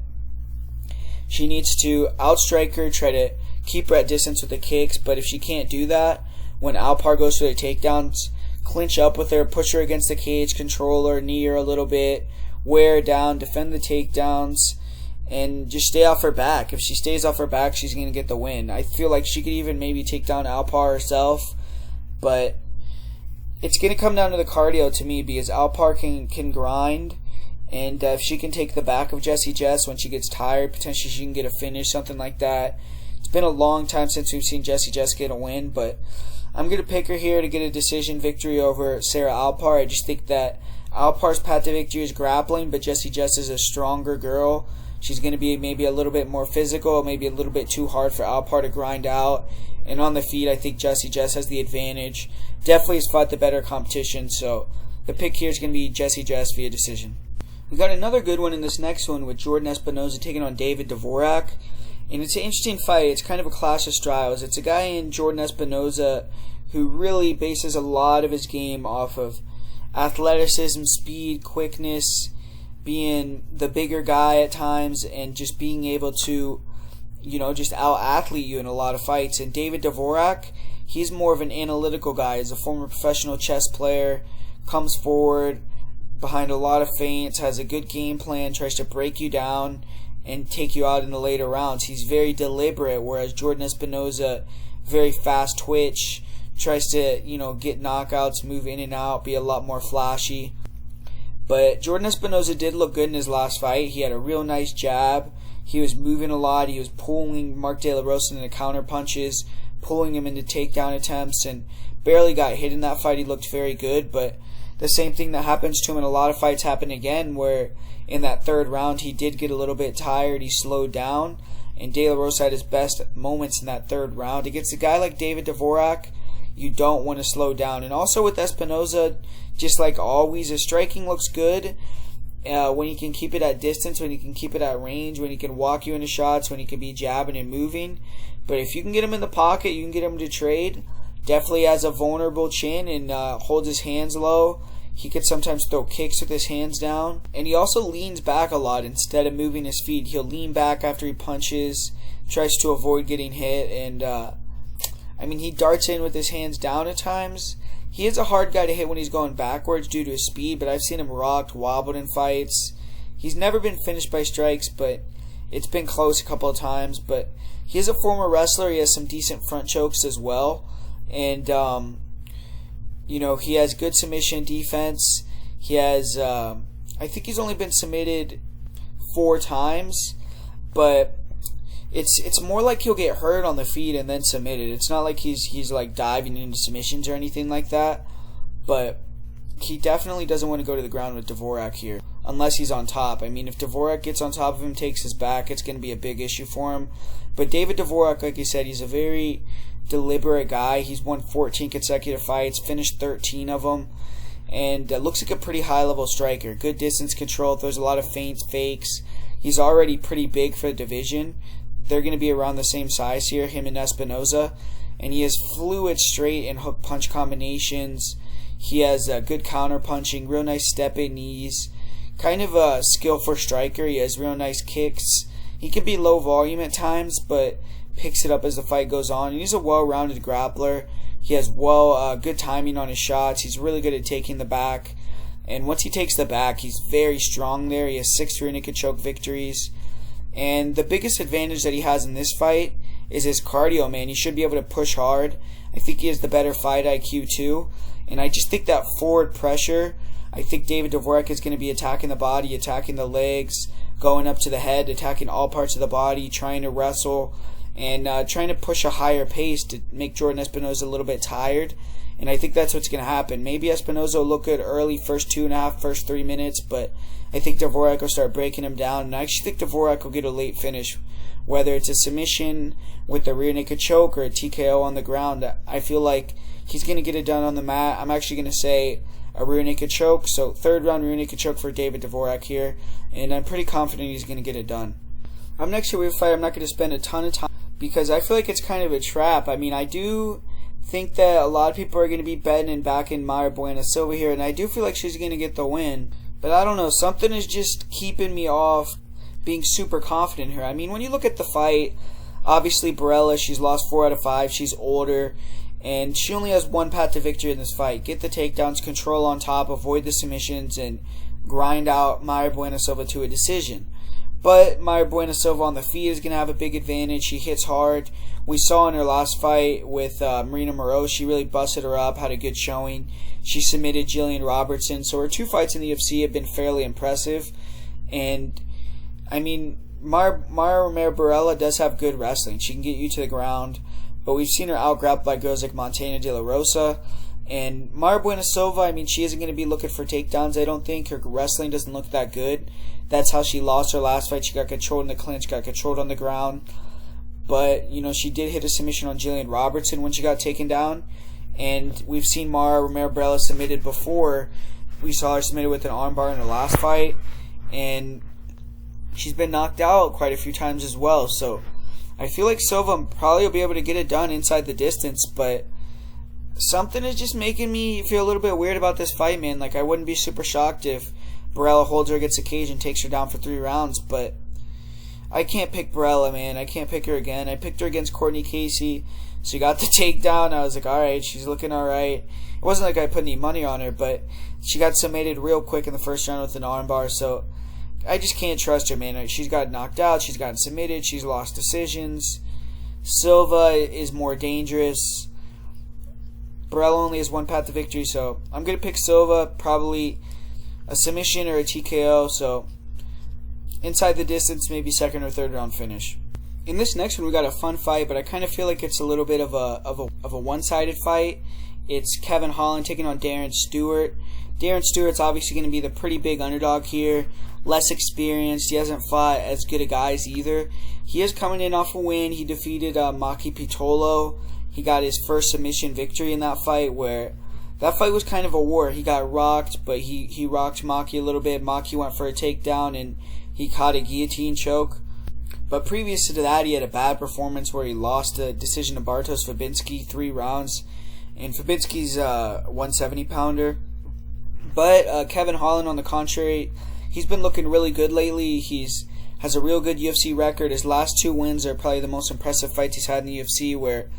she needs to outstrike her, try to keep her at distance with the kicks, but if she can't do that, when Alpar goes for the takedowns, clinch up with her, push her against the cage, control her, knee her a little bit, wear her down, defend the takedowns, and just stay off her back. If she stays off her back, she's going to get the win. I feel like she could even maybe take down Alpar herself, but it's going to come down to the cardio to me, because Alpar can grind, and if she can take the back of Jessie Jess when she gets tired, potentially she can get a finish, something like that. It's been a long time since we've seen Jessie Jess get a win, but I'm going to pick her here to get a decision victory over Sarah Alpar. I just think that Alpar's path to victory is grappling, but Jessie Jess is a stronger girl. She's going to be maybe a little bit more physical, maybe a little bit too hard for Alpar to grind out. And on the feet, I think Jessie Jess has the advantage. Definitely has fought the better competition, so the pick here is going to be Jessie Jess via decision. We got another good one in this next one with Jordan Espinosa taking on David Dvorak. And it's an interesting fight. It's kind of a clash of styles. It's a guy in Jordan Espinosa who really bases a lot of his game off of athleticism, speed, quickness, being the bigger guy at times, and just being able to, just out-athlete you in a lot of fights. And David Dvorak, he's more of an analytical guy. He's a former professional chess player, comes forward, behind a lot of feints, has a good game plan, tries to break you down and take you out in the later rounds. He's very deliberate, whereas Jordan Espinosa, very fast twitch, tries to, get knockouts, move in and out, be a lot more flashy. But Jordan Espinosa did look good in his last fight. He had a real nice jab. He was moving a lot. He was pulling Mark De La Rosa into counter punches, pulling him into takedown attempts, and barely got hit in that fight. He looked very good, but the same thing that happens to him in a lot of fights happened again, where in that third round he did get a little bit tired. He slowed down, and De La Rosa had his best moments in that third round. Against a guy like David Dvorak, you don't want to slow down. And also with Espinosa, just like always, his striking looks good when he can keep it at distance, when he can keep it at range, when he can walk you into shots, when he can be jabbing and moving. But if you can get him in the pocket, you can get him to trade. Definitely has a vulnerable chin and holds his hands low. He could sometimes throw kicks with his hands down. And he also leans back a lot instead of moving his feet. He'll lean back after he punches, tries to avoid getting hit, and he darts in with his hands down at times. He is a hard guy to hit when he's going backwards due to his speed, but I've seen him rocked, wobbled in fights. He's never been finished by strikes, but it's been close a couple of times. But he is a former wrestler. He has some decent front chokes as well. And, he has good submission defense. He has, I think he's only been submitted 4 times, but it's more like he'll get hurt on the feet and then submitted. It's not like he's like diving into submissions or anything like that, but he definitely doesn't want to go to the ground with Dvorak here unless he's on top. If Dvorak gets on top of him, takes his back, it's going to be a big issue for him. But David Dvorak, like I said, he's a very deliberate guy. He's won 14 consecutive fights, finished 13 of them, and looks like a pretty high-level striker. Good distance control, throws a lot of feints, fakes. He's already pretty big for the division. They're going to be around the same size here, him and Espinosa. And he has fluid straight and hook punch combinations. He has good counter punching, real nice step-in knees. Kind of a skillful striker. He has real nice kicks. He can be low volume at times, but picks it up as the fight goes on. And he's a well-rounded grappler. He has good timing on his shots. He's really good at taking the back. And once he takes the back, he's very strong there. He has 6 rear naked choke victories. And the biggest advantage that he has in this fight is his cardio, man. He should be able to push hard. I think he has the better fight IQ too. And I just think that forward pressure, I think David Dvorak is going to be attacking the body, attacking the legs, going up to the head, attacking all parts of the body, trying to wrestle, and trying to push a higher pace to make Jordan Espinosa a little bit tired. And I think that's what's going to happen. Maybe Espinosa will look good early, first 2.5, first 3 minutes, but I think Dvorak will start breaking him down. And I actually think Dvorak will get a late finish, whether it's a submission with the rear naked choke or a TKO on the ground. I feel like he's going to get it done on the mat. I'm actually going to say a rear naked choke. So 3rd round rear naked choke for David Dvorak here, and I'm pretty confident he's going to get it done. Up next here we have a fight I'm not going to spend a ton of time because I feel like it's kind of a trap. I do think that a lot of people are going to be betting and backing Mayra Buena Silva here, and I do feel like she's going to get the win. But I don't know, something is just keeping me off being super confident here. When you look at the fight, obviously Borella, she's lost 4 out of 5. She's older, and she only has one path to victory in this fight. Get the takedowns, control on top, avoid the submissions, and grind out Mayra Buena Silva to a decision. But Mayra Buena Silva on the feet is going to have a big advantage. She hits hard. We saw in her last fight with Marina Moreau, she really busted her up, had a good showing. She submitted Jillian Robertson. So her 2 fights in the UFC have been fairly impressive. And, Mayra Romero Borella does have good wrestling. She can get you to the ground. But we've seen her out-grappled by girls like Montana De La Rosa. And Mayra Buena Silva, she isn't going to be looking for takedowns, I don't think. Her wrestling doesn't look that good. That's how she lost her last fight. She got controlled in the clinch, got controlled on the ground. But, she did hit a submission on Jillian Robertson when she got taken down. And we've seen Mayra Romero Borella submitted before. We saw her submitted with an armbar in her last fight. And she's been knocked out quite a few times as well. So I feel like Silva probably will be able to get it done inside the distance. But something is just making me feel a little bit weird about this fight, man. I wouldn't be super shocked if Borella holds her against the cage and takes her down for 3 rounds. But I can't pick Borella, man. I can't pick her again. I picked her against Courtney Casey. She got the takedown. I was like, alright, she's looking alright. It wasn't like I put any money on her, but she got submitted real quick in the first round with an armbar, so I just can't trust her, man. She's got knocked out. She's gotten submitted. She's lost decisions. Silva is more dangerous. Borella only has one path to victory, so I'm going to pick Silva, probably a submission or a TKO, so inside the distance, maybe second or third round finish. In this next one, we got a fun fight, but I kind of feel like it's a little bit of a one-sided fight. It's Kevin Holland taking on Darren Stewart. Darren Stewart's obviously going to be the pretty big underdog here. Less experienced. He hasn't fought as good a guys either. He is coming in off a win. He defeated Maki Pitolo. He got his first submission victory in that fight, where that fight was kind of a war. He got rocked, but he rocked Maki a little bit. Maki went for a takedown, and he caught a guillotine choke. But previous to that, he had a bad performance where he lost a decision to Bartosz Fabinski 3 rounds. And Fabinski's 170-pounder. But Kevin Holland, on the contrary, he's been looking really good lately. Has a real good UFC record. His last 2 wins are probably the most impressive fights he's had in the UFC, where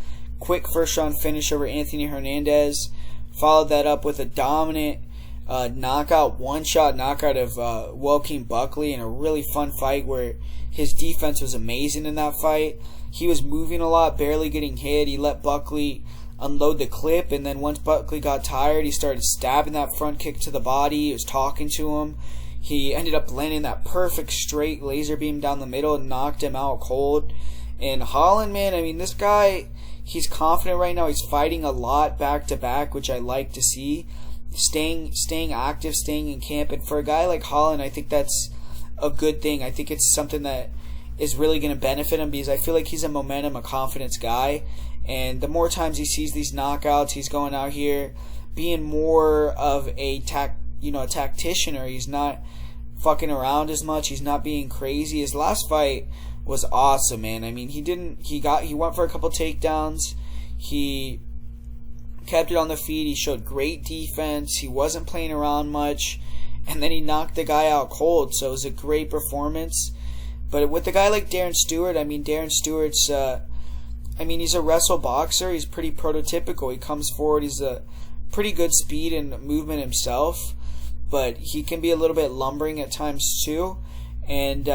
quick first-round finish over Anthony Hernandez. Followed that up with a dominant knockout, one-shot knockout of Joaquin Buckley in a really fun fight where his defense was amazing in that fight. He was moving a lot, barely getting hit. He let Buckley unload the clip, and then once Buckley got tired, he started stabbing that front kick to the body. He was talking to him. He ended up landing that perfect straight laser beam down the middle and knocked him out cold. And Holland, man, I mean, this guy, he's confident right now. He's fighting a lot back to back, which I like to see. Staying active, staying in camp. And for a guy like Holland, I think that's a good thing. I think it's something that is really going to benefit him, because I feel like he's a momentum, a confidence guy. And the more times he sees these knockouts, he's going out here being more of a tactician, or he's not fucking around as much. He's not being crazy. His last fight was awesome, man. I mean, he went for a couple takedowns. He kept it on the feet. He showed great defense. He wasn't playing around much. And then he knocked the guy out cold. So it was a great performance. But with a guy like Darren Stewart, I mean, Darren Stewart's he's a wrestle boxer. He's pretty prototypical. He comes forward. He's a pretty good speed and movement himself, but he can be a little bit lumbering at times too. And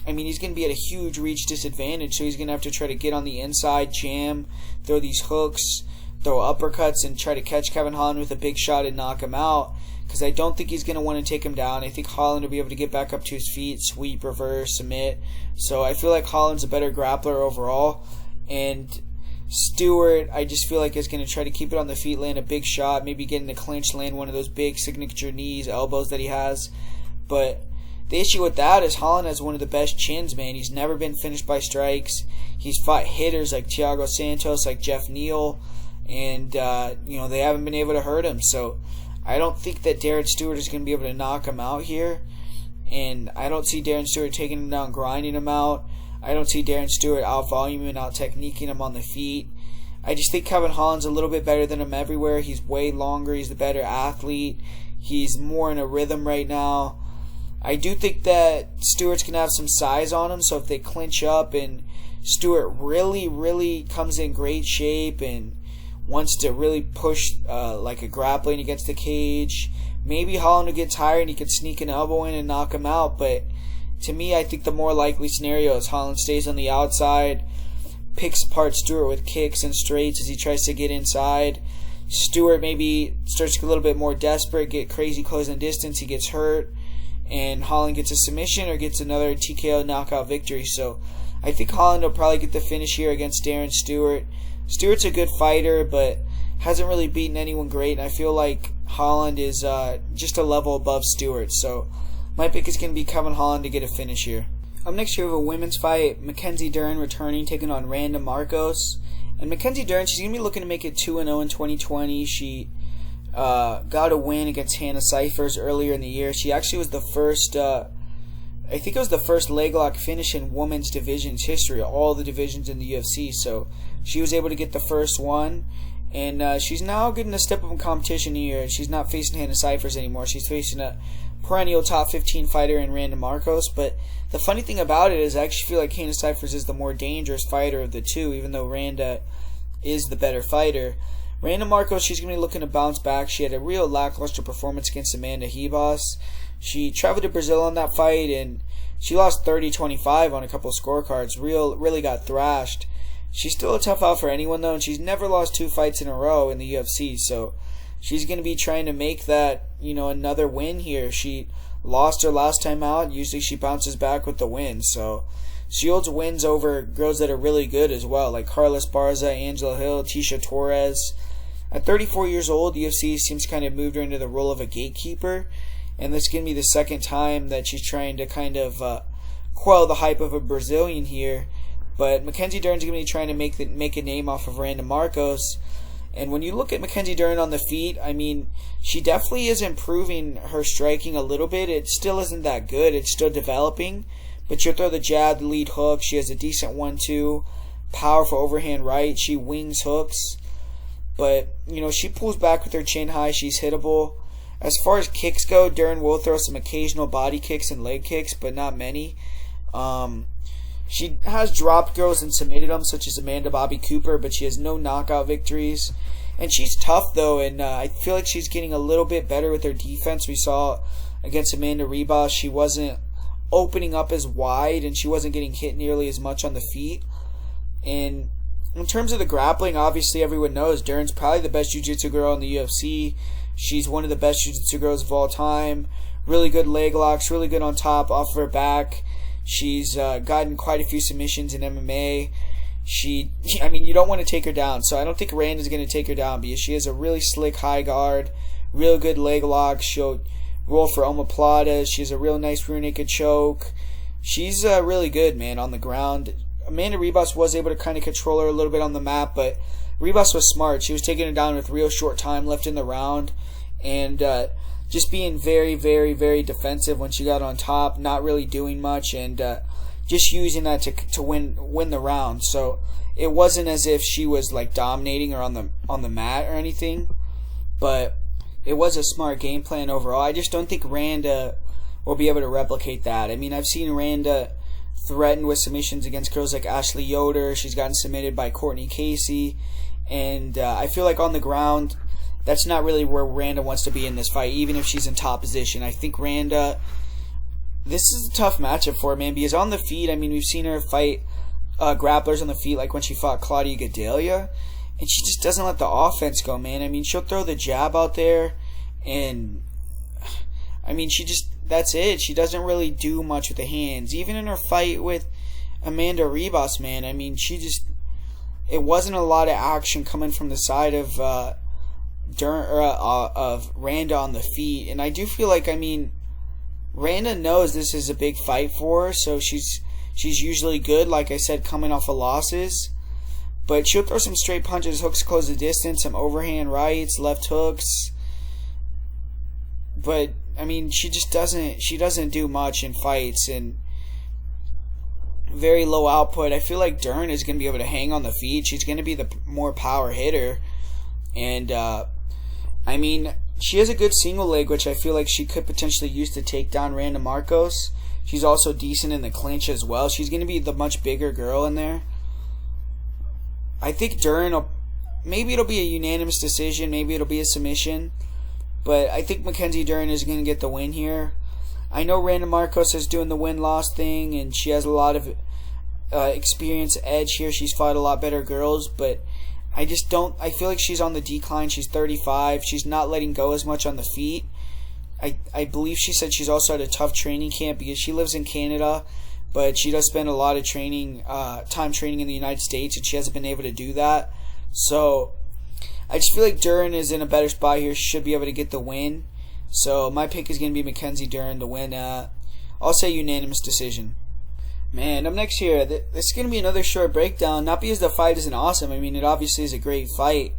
he's going to be at a huge reach disadvantage, so he's going to have to try to get on the inside, jam, throw these hooks, throw uppercuts, and try to catch Kevin Holland with a big shot and knock him out, because I don't think he's going to want to take him down. I think Holland will be able to get back up to his feet, sweep, reverse, submit. So I feel like Holland's a better grappler overall. And Stewart, I just feel like is going to try to keep it on the feet, land a big shot, maybe get in the clinch, land one of those big signature knees, elbows that he has. But the issue with that is Holland has one of the best chins, man. He's never been finished by strikes. He's fought hitters like Thiago Santos, like Jeff Neal, and they haven't been able to hurt him. So I don't think that Darren Stewart is going to be able to knock him out here. And I don't see Darren Stewart taking him down, grinding him out. I don't see Darren Stewart out-voluming, out-techniquing him on the feet. I just think Kevin Holland's a little bit better than him everywhere. He's way longer. He's the better athlete. He's more in a rhythm right now. I do think that Stewart's going to have some size on him, so if they clinch up and Stewart really, really comes in great shape and wants to really push like a grappling against the cage, maybe Holland will get tired and he could sneak an elbow in and knock him out, but to me, I think the more likely scenario is Holland stays on the outside, picks apart Stewart with kicks and straights as he tries to get inside. Stewart maybe starts to get a little bit more desperate, get crazy close in distance, he gets hurt, and Holland gets a submission or gets another TKO knockout victory. So I think Holland will probably get the finish here against Darren Stewart. Stewart's a good fighter, but hasn't really beaten anyone great, and I feel like Holland is just a level above Stewart. So my pick is going to be Kevin Holland to get a finish here. Up next, we have a women's fight. Makenzie Dern returning, taking on Randa Markos. And Makenzie Dern, she's going to be looking to make it 2-0 in 2020. She got a win against Hannah Cifers earlier in the year. She actually was the first, I think it was the first leg lock finish in women's divisions history, all the divisions in the UFC. So she was able to get the first one. And she's now getting a step up in competition here. She's not facing Hannah Cifers anymore. She's facing a perennial top 15 fighter in Randa Markos. But the funny thing about it is I actually feel like Hannah Cifers is the more dangerous fighter of the two, even though Randa is the better fighter. Randa Markos, she's going to be looking to bounce back. She had a real lackluster performance against Amanda Ribas. She traveled to Brazil on that fight, and she lost 30-25 on a couple of scorecards. Really got thrashed. She's still a tough out for anyone, though, and she's never lost 2 fights in a row in the UFC, so she's going to be trying to make that, another win here. She lost her last time out. Usually she bounces back with the win, so she holds wins over girls that are really good as well, like Carla Esparza, Angela Hill, Tisha Torres. At 34 years old, the UFC seems kind of moved her into the role of a gatekeeper, and this is going to be the second time that she's trying to kind of quell the hype of a Brazilian here. But Makenzie Dern's going to be trying to make a name off of Randa Markos. And when you look at Makenzie Dern on the feet, I mean, she definitely is improving her striking a little bit. It still isn't that good. It's still developing. But she'll throw the jab, the lead hook. She has a decent 1-2. Powerful overhand right. She wings hooks. But, she pulls back with her chin high. She's hittable. As far as kicks go, Dern will throw some occasional body kicks and leg kicks, but not many. She has dropped girls and submitted them, such as Amanda Bobby Cooper, but she has no knockout victories. And she's tough, though, and I feel like she's getting a little bit better with her defense. We saw against Amanda Ribas, she wasn't opening up as wide, and she wasn't getting hit nearly as much on the feet. And in terms of the grappling, obviously everyone knows Dern's probably the best jiu-jitsu girl in the UFC. She's one of the best jiu-jitsu girls of all time. Really good leg locks, really good on top, off of her back. She's gotten quite a few submissions in MMA. You don't want to take her down, so I don't think Randa's going to take her down because she has a really slick high guard, real good leg lock. She'll roll for omoplatas. She has a real nice rear naked choke. She's really good, man, on the ground. Amanda Ribas was able to kind of control her a little bit on the map, but Ribas was smart. She was taking her down with real short time left in the round, and just being very, very, very defensive when she got on top, not really doing much, and just using that to win the round. So it wasn't as if she was like dominating her on the mat or anything, but it was a smart game plan overall. I just don't think Randa will be able to replicate that. I mean, I've seen Randa threatened with submissions against girls like Ashley Yoder. She's gotten submitted by Courtney Casey, and I feel like on the ground, that's not really where Randa wants to be in this fight, even if she's in top position. I think Randa, this is a tough matchup for her, man, because on the feet, I mean, we've seen her fight grapplers on the feet, like when she fought Claudia Gadelha, and she just doesn't let the offense go, man. I mean, she'll throw the jab out there, and I mean, that's it. She doesn't really do much with the hands. Even in her fight with Amanda Ribas, man, I mean, it wasn't a lot of action coming from the side of of Randa on the feet, and I do feel like, I mean, Randa knows this is a big fight for her, so she's usually good, like I said, coming off of losses, but she'll throw some straight punches, hooks close the distance, some overhand rights, left hooks, but I mean, she doesn't do much in fights, and very low output. I feel like Dern is going to be able to hang on the feet. She's going to be the more power hitter, and I mean, she has a good single leg, which I feel like she could potentially use to take down Randa Markos. She's also decent in the clinch as well. She's going to be the much bigger girl in there. I think Dern, maybe it'll be a unanimous decision, maybe it'll be a submission, but I think Makenzie Dern is going to get the win here. I know Randa Markos is doing the win-loss thing, and she has a lot of experience edge here. She's fought a lot better girls, but I feel like she's on the decline. She's 35. She's not letting go as much on the feet. I believe she said she's also at a tough training camp because she lives in Canada, but she does spend a lot of time training in the United States, and she hasn't been able to do that. So I just feel like Dern is in a better spot here. She should be able to get the win. So my pick is going to be Makenzie Dern to win. I'll say unanimous decision. Man, up next here, this is going to be another short breakdown. Not because the fight isn't awesome. I mean, it obviously is a great fight.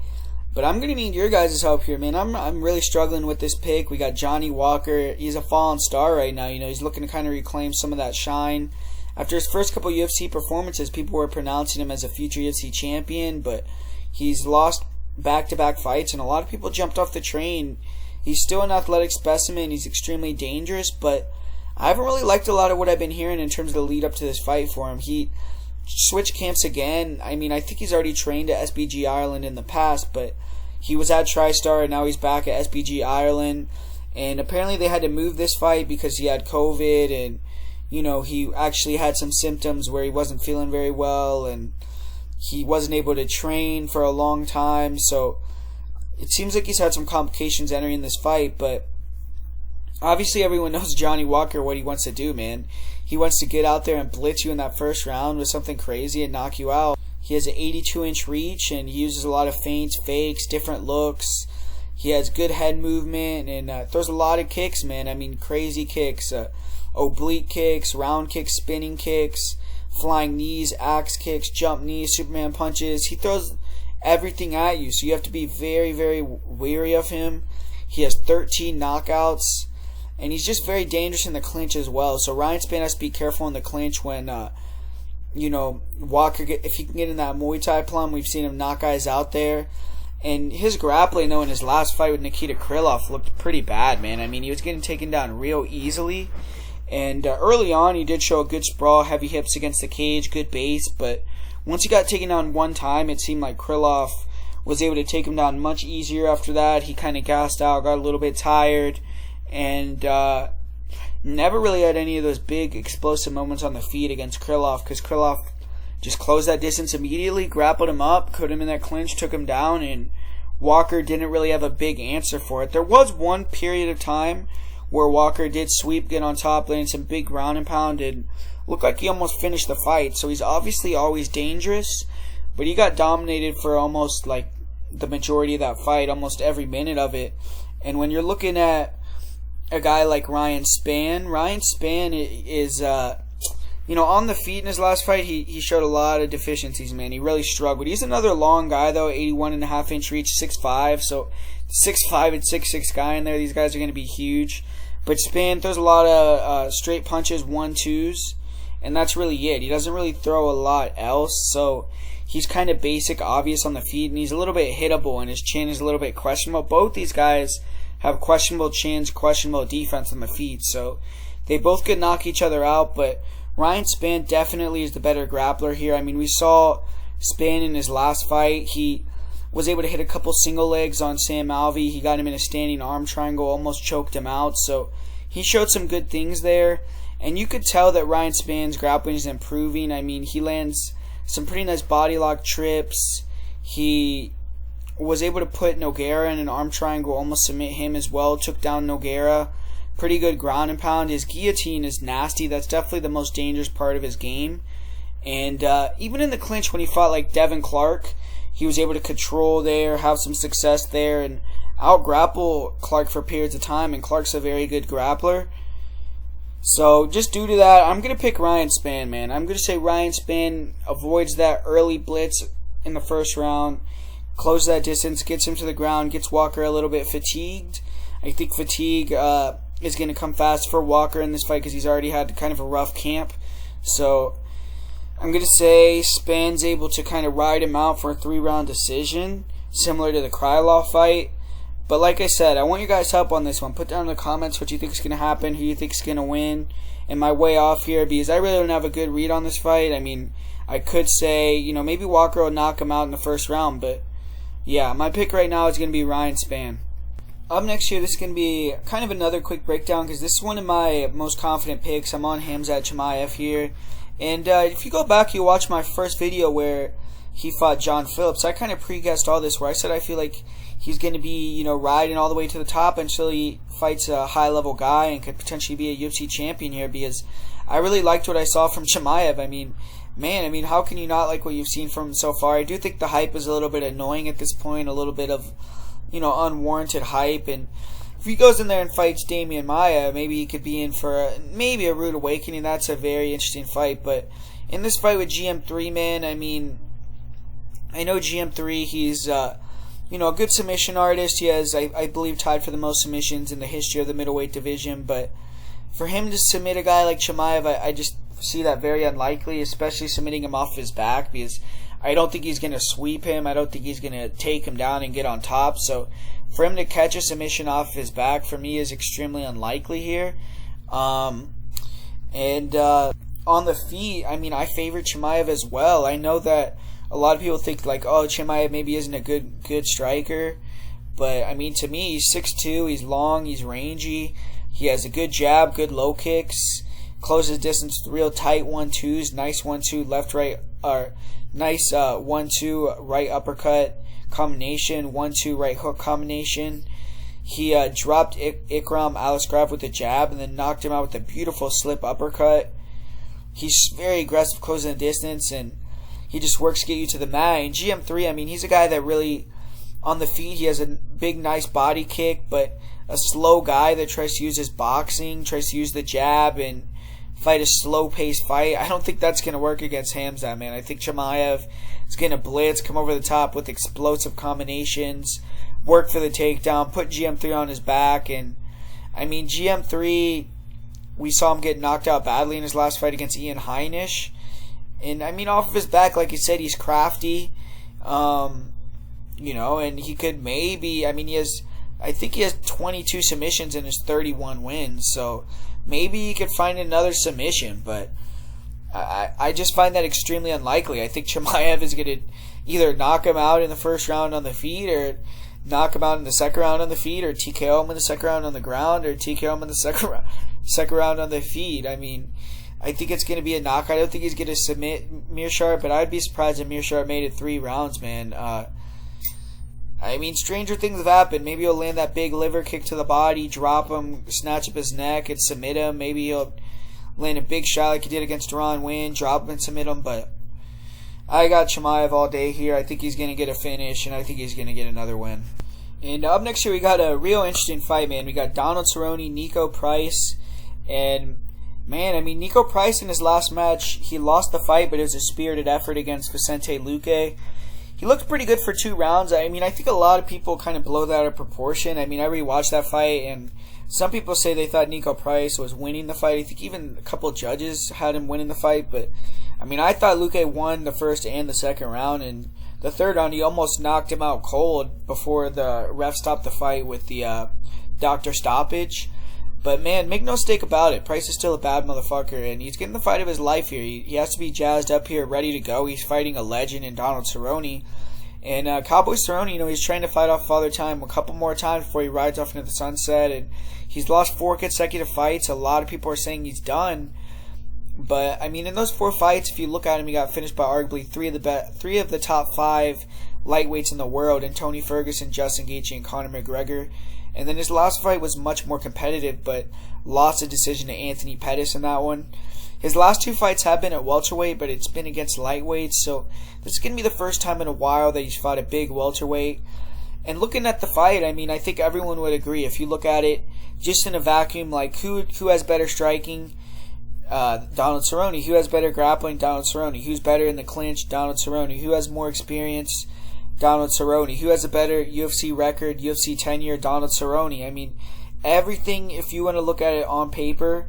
But I'm going to need your guys' help here, man. I'm really struggling with this pick. We got Johnny Walker. He's a fallen star right now. You know, he's looking to kind of reclaim some of that shine. After his first couple UFC performances, people were pronouncing him as a future UFC champion, but he's lost back-to-back fights, and a lot of people jumped off the train He's still an athletic specimen. He's extremely dangerous, but I haven't really liked a lot of what I've been hearing in terms of the lead up to this fight for him. He switched camps again. I mean, I think he's already trained at SBG Ireland in the past, but he was at TriStar and now he's back at SBG Ireland. And apparently they had to move this fight because he had COVID and, he actually had some symptoms where he wasn't feeling very well and he wasn't able to train for a long time. So it seems like he's had some complications entering this fight, but obviously everyone knows Johnny Walker, what he wants to do, man. He wants to get out there and blitz you in that first round with something crazy and knock you out. He has an 82-inch reach, and he uses a lot of feints, fakes, different looks. He has good head movement, and throws a lot of kicks, man. I mean, crazy kicks, oblique kicks, round kicks, spinning kicks, flying knees, axe kicks, jump knees, Superman punches. He throws everything at you, so you have to be very, very wary of him. He has 13 knockouts. And he's just very dangerous in the clinch as well. So Ryan Spann has to be careful in the clinch when, Walker, if he can get in that Muay Thai plum. We've seen him knock guys out there. And his grappling, though, in his last fight with Nikita Krylov looked pretty bad, man. I mean, he was getting taken down real easily. And early on, he did show a good sprawl, heavy hips against the cage, good base. But once he got taken down one time, it seemed like Krylov was able to take him down much easier after that. He kind of gassed out, got a little bit tired. And never really had any of those big explosive moments on the feet against Krylov, because Krylov just closed that distance immediately, grappled him up, put him in that clinch, took him down, and Walker didn't really have a big answer for it. There was one period of time where Walker did sweep, get on top, landing some big ground and pound, and looked like he almost finished the fight. So he's obviously always dangerous, but he got dominated for almost like the majority of that fight, almost every minute of it. And when you're looking at a guy like Ryan Spann is, on the feet in his last fight, he showed a lot of deficiencies, man. He really struggled. He's another long guy, though, 81.5-inch reach, 6'5", so 6'5" and 6'6" guy in there. These guys are going to be huge. But Spann throws a lot of straight punches, 1-2s, and that's really it. He doesn't really throw a lot else, so he's kind of basic, obvious on the feet, and he's a little bit hittable, and his chin is a little bit questionable. Both these guys have questionable chins, questionable defense on the feet, so they both could knock each other out, but Ryan Spann definitely is the better grappler here. I mean, we saw Spann in his last fight. He was able to hit a couple single legs on Sam Alvey. He got him in a standing arm triangle, almost choked him out, so he showed some good things there, and you could tell that Ryan Spann's grappling is improving. I mean, he lands some pretty nice body lock trips. He was able to put Nogueira in an arm triangle, almost submit him as well, took down Nogueira. Pretty good ground and pound. His guillotine is nasty. That's definitely the most dangerous part of his game. And even in the clinch when he fought like Devin Clark, he was able to control there, have some success there, and out-grapple Clark for periods of time, and Clark's a very good grappler. So just due to that, I'm going to pick Ryan Spann, man. I'm going to say Ryan Spann avoids that early blitz in the first round, closes that distance, gets him to the ground, gets Walker a little bit fatigued. I think fatigue is going to come fast for Walker in this fight because he's already had kind of a rough camp. So I'm going to say Spann's able to kind of ride him out for a 3-round decision, similar to the Krylov fight. But like I said, I want your guys' help on this one. Put down in the comments what you think is going to happen, who you think is going to win. Am I way off here? Because I really don't have a good read on this fight. I mean, I could say, maybe Walker will knock him out in the first round, but yeah, my pick right now is going to be Ryan Spann. Up next here, this is going to be kind of another quick breakdown because this is one of my most confident picks. I'm on Khamzat Chimaev here. And if you go back, you watch my first video where he fought John Phillips. I kind of pre-guessed all this where I said I feel like he's going to be, riding all the way to the top until he fights a high-level guy and could potentially be a UFC champion here because I really liked what I saw from Chimaev. I mean, how can you not like what you've seen from him so far? I do think the hype is a little bit annoying at this point, a little bit of, unwarranted hype. And if he goes in there and fights Damian Maia, maybe he could be in for maybe a rude awakening. That's a very interesting fight. But in this fight with GM3, man, I mean, I know GM3, he's, a good submission artist. He has, I believe, tied for the most submissions in the history of the middleweight division. But for him to submit a guy like Chimaev, I just see that very unlikely, especially submitting him off his back, because I don't think he's going to sweep him. I don't think he's going to take him down and get on top. So for him to catch a submission off of his back, for me, is extremely unlikely here. On the feet, I mean, I favor Chimaev as well. I know that a lot of people think, like, oh, Chimaev maybe isn't a good striker. But, I mean, to me, he's 6'2", he's long, he's rangy. He has a good jab, good low kicks. Closes distance with real tight 1-2s. Nice 1-2 left-right, nice 1-2 right uppercut combination, 1-2 right hook combination. He dropped Ikram Alisgraf with a jab and then knocked him out with a beautiful slip uppercut. He's very aggressive closing the distance, and he just works to get you to the mat. And GM3, I mean, he's a guy that really, on the feet, he has a big, nice body kick, but a slow guy that tries to use his boxing, tries to use the jab and fight a slow-paced fight. I don't think that's going to work against Khamzat, man. I think Chimaev is going to blitz, come over the top with explosive combinations, work for the takedown, put GM3 on his back. And, I mean, GM3, we saw him get knocked out badly in his last fight against Ian Heinisch. And, I mean, off of his back, like you said, he's crafty. You know, and he could maybe, I mean, I think he has 22 submissions in his 31 wins, so maybe he could find another submission, but I just find that extremely unlikely. I think Chimaev is going to either knock him out in the first round on the feet, or knock him out in the second round on the feet, or TKO him in the second round on the ground, or TKO him in the second round on the feet. I mean, I think it's going to be a knock. I don't think he's going to submit Meerschaert, but I'd be surprised if Meerschaert made it 3 rounds, man. I mean, stranger things have happened. Maybe he'll land that big liver kick to the body, drop him, snatch up his neck, and submit him. Maybe he'll land a big shot like he did against Darren, win, drop him and submit him. But I got Chimaev all day here. I think he's going to get a finish, and I think he's going to get another win. And up next here, we got a real interesting fight, man. We got Donald Cerrone, Nico Price. And, man, I mean, Nico Price in his last match, he lost the fight, but it was a spirited effort against Vicente Luque. He looked pretty good for 2 rounds. I mean, I think a lot of people kind of blow that out of proportion. I mean, I rewatched that fight, and some people say they thought Nico Price was winning the fight. I think even a couple judges had him winning the fight. But, I mean, I thought Luque won the first and the second round, and the third round he almost knocked him out cold before the ref stopped the fight with the doctor stoppage. But, man, make no mistake about it. Price is still a bad motherfucker, and he's getting the fight of his life here. He has to be jazzed up here, ready to go. He's fighting a legend in Donald Cerrone. And Cowboy Cerrone, you know, he's trying to fight off Father Time a couple more times before he rides off into the sunset. And he's lost 4 consecutive fights. A lot of people are saying he's done. But, I mean, in those 4 fights, if you look at him, he got finished by arguably 3 of the top 5 lightweights in the world, and Tony Ferguson, Justin Gaethje, and Conor McGregor. And then his last fight was much more competitive, but lost a decision to Anthony Pettis in that one. His last 2 fights have been at welterweight, but it's been against lightweights, so this is going to be the first time in a while that he's fought a big welterweight. And looking at the fight, I mean, I think everyone would agree. If you look at it just in a vacuum, like who has better striking? Donald Cerrone. Who has better grappling? Donald Cerrone. Who's better in the clinch? Donald Cerrone. Who has more experience? Donald Cerrone. Who has a better UFC record, UFC tenure? Donald Cerrone. I mean, everything, if you want to look at it on paper,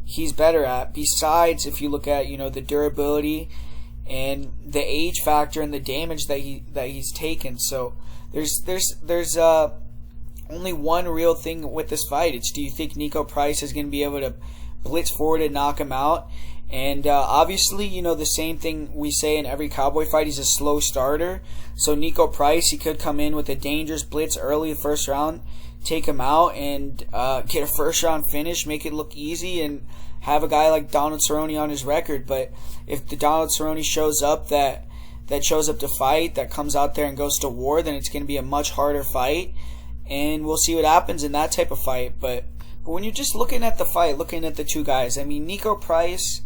he's better at. Besides, if you look at, you know, the durability and the age factor and the damage that he's taken. So there's only one real thing with this fight. It's, do you think Nico Price is going to be able to blitz forward and knock him out? And obviously, you know, the same thing we say in every Cowboy fight, he's a slow starter. So Nico Price, he could come in with a dangerous blitz early the first round, take him out, and get a first round finish, make it look easy, and have a guy like Donald Cerrone on his record. But if the Donald Cerrone shows up that shows up to fight, that comes out there and goes to war, then it's going to be a much harder fight, and we'll see what happens in that type of fight. But when you're just looking at the fight, looking at the 2 guys, I mean, Nico Price,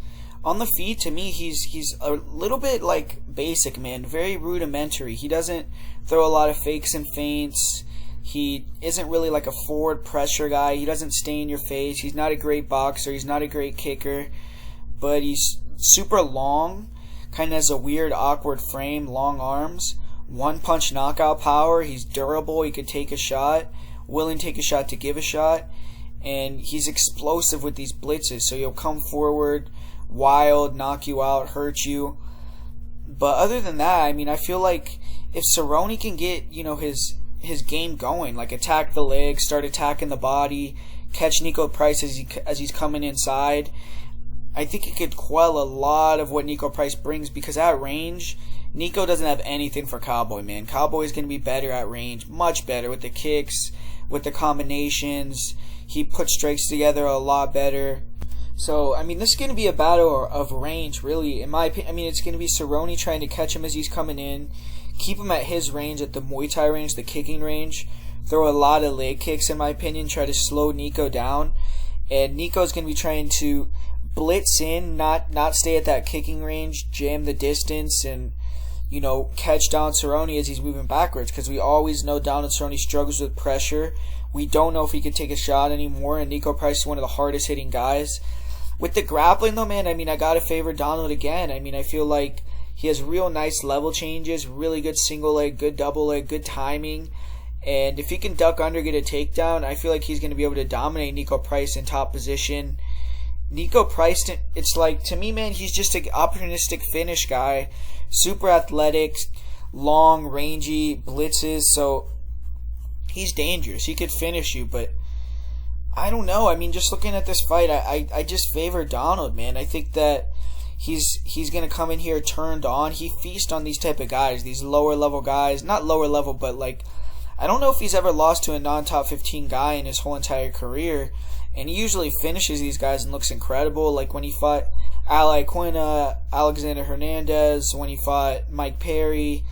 on the feet, to me, he's a little bit like basic, man. Very rudimentary. He doesn't throw a lot of fakes and feints. He isn't really like a forward pressure guy. He doesn't stay in your face. He's not a great boxer. He's not a great kicker. But he's super long. Kind of has a weird, awkward frame. Long arms. 1-punch knockout power. He's durable. He could take a shot. Willing to take a shot to give a shot. And he's explosive with these blitzes. So he'll come forward, wild, knock you out, hurt you. But other than that, I mean, I feel like if Cerrone can get, you know, his his game going. Like, attack the legs, start attacking the body, catch Niko Price as he's coming inside. I think he could quell a lot of what Niko Price brings, because at range, Niko doesn't have anything for Cowboy, man. Cowboy's going to be better at range, much better with the kicks, with the combinations. He puts strikes together a lot better. So, I mean, this is going to be a battle of range, really. In my opinion, I mean, it's going to be Cerrone trying to catch him as he's coming in, keep him at his range, at the Muay Thai range, the kicking range, throw a lot of leg kicks, in my opinion, try to slow Niko down. And Niko's going to be trying to blitz in, not stay at that kicking range, jam the distance, and, you know, catch Donald Cerrone as he's moving backwards, because we always know Donald Cerrone struggles with pressure. We don't know if he can take a shot anymore, and Niko Price is one of the hardest hitting guys. With the grappling, though, man, I mean, I gotta favor Donald again. I mean, I feel like he has real nice level changes, really good single leg, good double leg, good timing. And if he can duck under, get a takedown, I feel like he's going to be able to dominate Niko Price in top position. Niko Price, it's like, to me, man, he's just an opportunistic finish guy. Super athletic, long, rangy, blitzes, so he's dangerous. He could finish you, but I don't know. I mean, just looking at this fight, I just favor Donald, man. I think that he's going to come in here turned on. He feasts on these type of guys, these lower level guys. Not lower level, but like, I don't know if he's ever lost to a non-top 15 guy in his whole entire career. And he usually finishes these guys and looks incredible. Like when he fought Ali Quina, Alexander Hernandez, when he fought Mike Perry.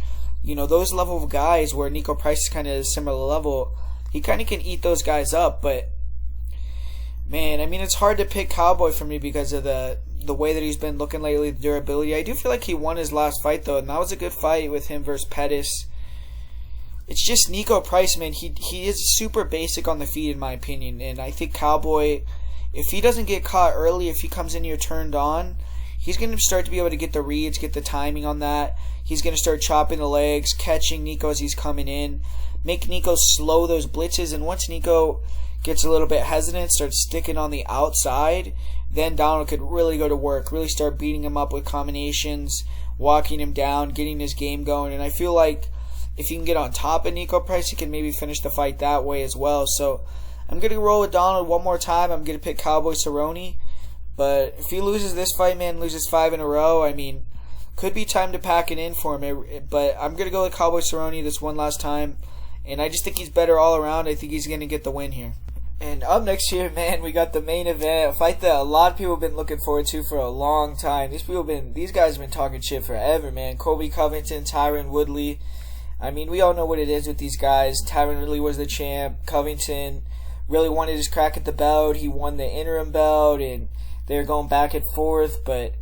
You know, those level of guys where Niko Price is kind of a similar level. He kind of can eat those guys up, but man, I mean, it's hard to pick Cowboy for me because of the way that he's been looking lately, the durability. I do feel like he won his last fight, though, and that was a good fight with him versus Pettis. It's just Niko Price, man. He is super basic on the feet, in my opinion, and I think Cowboy, if he doesn't get caught early, if he comes in here turned on, he's going to start to be able to get the reads, get the timing on that. He's going to start chopping the legs, catching Niko as he's coming in, make Niko slow those blitzes, and once Niko gets a little bit hesitant, starts sticking on the outside, then Donald could really go to work, really start beating him up with combinations, walking him down, getting his game going, and I feel like if he can get on top of Niko Price, he can maybe finish the fight that way as well. So I'm going to roll with Donald one more time. I'm going to pick Cowboy Cerrone. But if he loses this fight, man, loses 5 in a row, I mean, could be time to pack it in for him. But I'm going to go with Cowboy Cerrone this one last time. And I just think he's better all around. I think he's going to get the win here. And up next here, man, we got the main event, a fight that a lot of people have been looking forward to for a long time. These guys have been talking shit forever, man. Colby Covington, Tyron Woodley. I mean, we all know what it is with these guys. Tyron really was the champ. Covington really wanted his crack at the belt. He won the interim belt, and they're going back and forth, but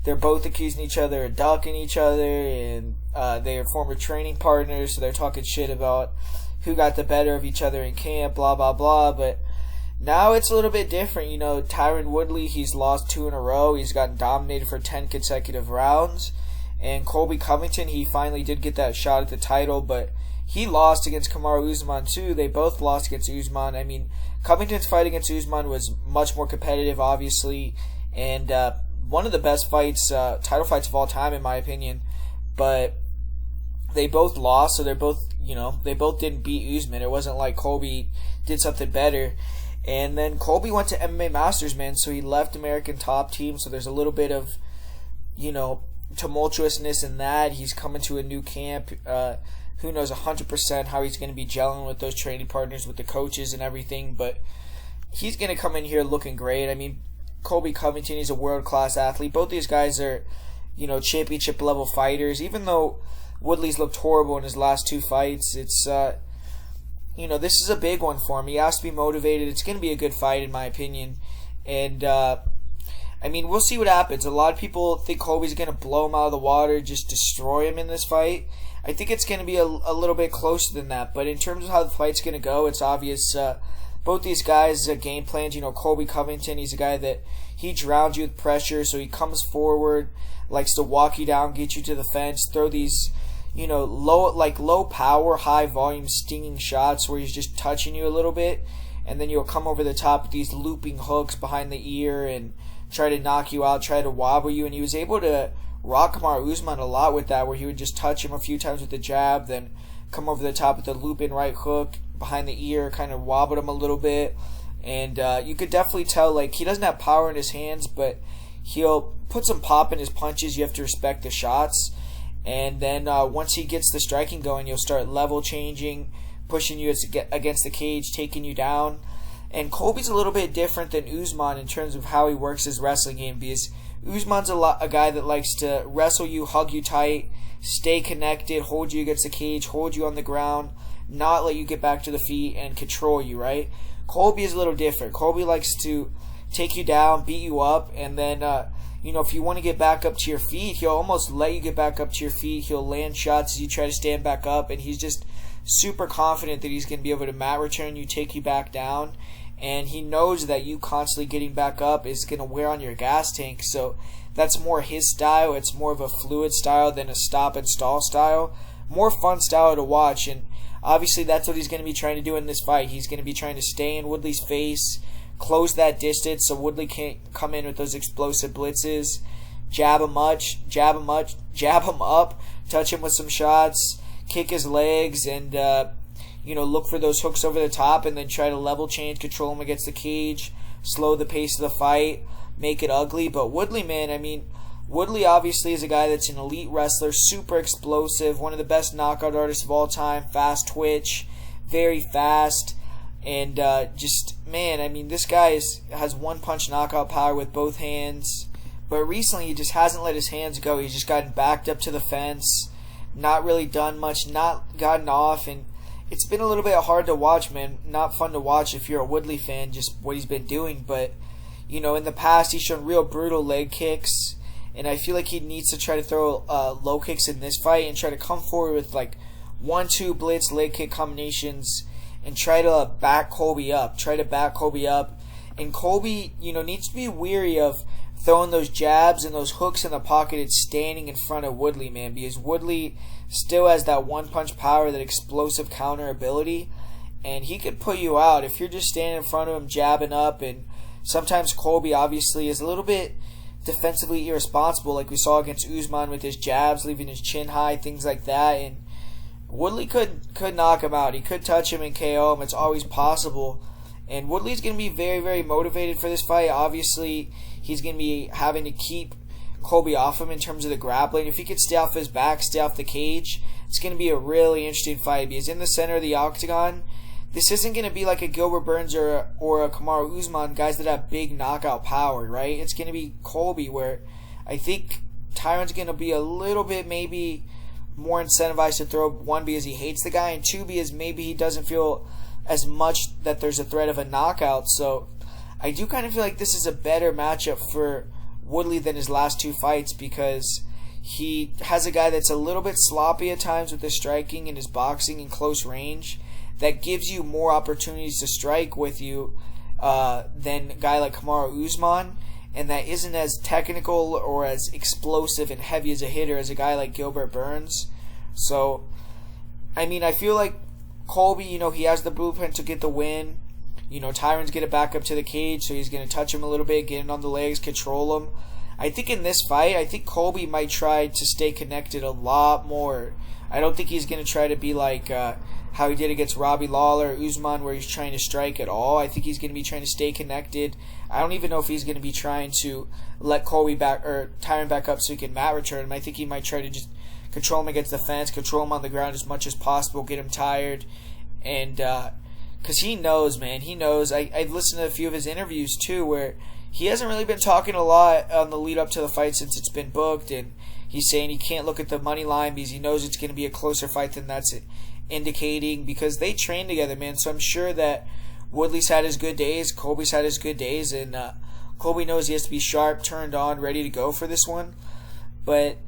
they're both accusing each other of ducking each other, and they are former training partners, so they're talking shit about who got the better of each other in camp, blah, blah, blah. But now it's a little bit different. You know, Tyron Woodley, he's lost 2 in a row. He's gotten dominated for 10 consecutive rounds. And Colby Covington, he finally did get that shot at the title, but he lost against Kamaru Usman too. They both lost against Usman. I mean, Covington's fight against Usman was much more competitive, obviously, and one of the best fights, title fights of all time, in my opinion. But they both lost, so they both didn't beat Usman. It wasn't like Colby did something better. And then Colby went to MMA Masters, man, so he left American Top Team, so there's a little bit of, tumultuousness in that. He's coming to a new camp. Who knows 100% how he's going to be gelling with those training partners, with the coaches and everything, but he's going to come in here looking great. I mean, Colby Covington, he's a world-class athlete. Both these guys are, championship-level fighters. Even though Woodley's looked horrible in his last 2 fights, it's, this is a big one for him. He has to be motivated. It's going to be a good fight, in my opinion. And, we'll see what happens. A lot of people think Colby's going to blow him out of the water, just destroy him in this fight. I think it's going to be a little bit closer than that. But in terms of how the fight's going to go, it's obvious. Both these guys' game plans, Colby Covington, he's a guy that he drowns you with pressure, so he comes forward, likes to walk you down, get you to the fence, throw these, low power, high volume, stinging shots where he's just touching you a little bit, and then you'll come over the top with these looping hooks behind the ear and try to knock you out, try to wobble you, and he was able to rock Kamaru Usman a lot with that, where he would just touch him a few times with the jab, then come over the top with the loop-in right hook behind the ear, kind of wobbled him a little bit. And you could definitely tell, like, he doesn't have power in his hands, but he'll put some pop in his punches. You have to respect the shots. And then once he gets the striking going, you'll start level changing, pushing you against the cage, taking you down. And Colby's a little bit different than Usman in terms of how he works his wrestling game, because Usman's a guy that likes to wrestle you, hug you tight, stay connected, hold you against the cage, hold you on the ground, not let you get back to the feet and control you, right? Colby is a little different. Colby likes to take you down, beat you up, and then, if you want to get back up to your feet, he'll almost let you get back up to your feet. He'll land shots as you try to stand back up, and he's just super confident that he's going to be able to mat return you, take you back down, and he knows that you constantly getting back up is going to wear on your gas tank, so that's more his style. It's more of a fluid style than a stop and stall style. More fun style to watch, and obviously that's what he's going to be trying to do in this fight. He's going to be trying to stay in Woodley's face, close that distance so Woodley can't come in with those explosive blitzes, jab him up, touch him with some shots, kick his legs, and look for those hooks over the top, and then try to level change, control him against the cage, slow the pace of the fight, make it ugly. But Woodley, man, Woodley obviously is a guy that's an elite wrestler, super explosive, one of the best knockout artists of all time, fast twitch, very fast, and this guy has one-punch knockout power with both hands. But recently he just hasn't let his hands go. He's just gotten backed up to the fence, not really done much, not gotten off, and it's been a little bit hard to watch, man. Not fun to watch if you're a Woodley fan, just what he's been doing. But, in the past he's shown real brutal leg kicks, and I feel like he needs to try to throw low kicks in this fight and try to come forward with like 1-2 blitz leg kick combinations and try to back Colby up. And Colby, needs to be weary of throwing those jabs and those hooks in the pocket and standing in front of Woodley, man, because Woodley still has that one-punch power, that explosive counter ability, and he could put you out if you're just standing in front of him jabbing up. And sometimes Colby obviously is a little bit defensively irresponsible, like we saw against Usman with his jabs, leaving his chin high, things like that, and Woodley could knock him out. He could touch him and KO him. It's always possible. And Woodley's going to be very, very motivated for this fight. Obviously, he's going to be having to keep Colby off him in terms of the grappling. If he could stay off his back, stay off the cage, it's going to be a really interesting fight, because in the center of the octagon, this isn't going to be like a Gilbert Burns or a Kamaru Usman, guys that have big knockout power, right? It's going to be Colby, where I think Tyron's going to be a little bit maybe more incentivized to throw, one, because he hates the guy, and two, because maybe he doesn't feel as much that there's a threat of a knockout. So I do kind of feel like this is a better matchup for Woodley than his last two fights, because he has a guy that's a little bit sloppy at times with his striking and his boxing in close range, that gives you more opportunities to strike with you than a guy like Kamaru Usman, and that isn't as technical or as explosive and heavy as a hitter as a guy like Gilbert Burns. So, I feel like Colby, he has the blueprint to get the win. Tyron's going to back up to the cage, so he's going to touch him a little bit, get in on the legs, control him. I think in this fight, Colby might try to stay connected a lot more. I don't think he's going to try to be like how he did against Robbie Lawler or Usman, where he's trying to strike at all. I think he's going to be trying to stay connected. I don't even know if he's going to be trying to let Colby back or Tyron back up so he can mat return him. I think he might try to just control him against the fence, control him on the ground as much as possible, get him tired, and because he knows, man. He knows. I've listened to a few of his interviews too, where he hasn't really been talking a lot on the lead up to the fight since it's been booked, and he's saying he can't look at the money line because he knows it's going to be a closer fight than that's indicating, because they train together, man. So I'm sure that Woodley's had his good days, Colby's had his good days, and Colby knows he has to be sharp, turned on, ready to go for this one. But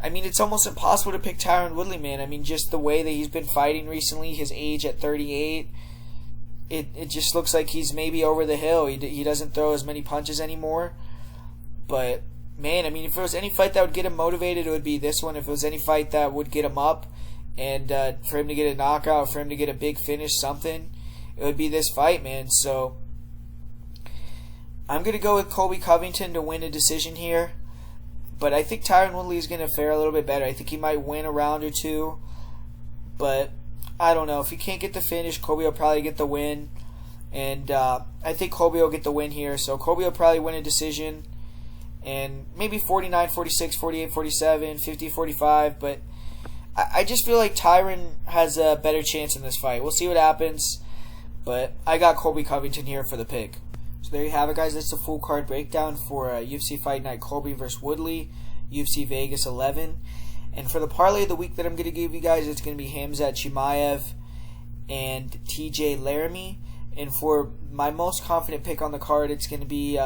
it's almost impossible to pick Tyron Woodley, man. Just the way that he's been fighting recently, his age at 38, it just looks like he's maybe over the hill. He doesn't throw as many punches anymore. But, man, if there was any fight that would get him motivated, it would be this one. If it was any fight that would get him up, and for him to get a knockout, for him to get a big finish, something, it would be this fight, man. So I'm going to go with Colby Covington to win a decision here. But I think Tyron Woodley is going to fare a little bit better. I think he might win a round or two. But I don't know. If he can't get the finish, Colby will probably get the win. And I think Colby will get the win here. So Colby will probably win a decision. And maybe 49-46, 48-47, 50-45. But I just feel like Tyron has a better chance in this fight. We'll see what happens. But I got Colby Covington here for the pick. So there you have it, guys. That's the full card breakdown for UFC Fight Night Colby vs. Woodley, UFC Vegas 11. And for the parlay of the week that I'm going to give you guys, it's going to be Khamzat Chimaev and TJ Laramie. And for my most confident pick on the card, it's going to be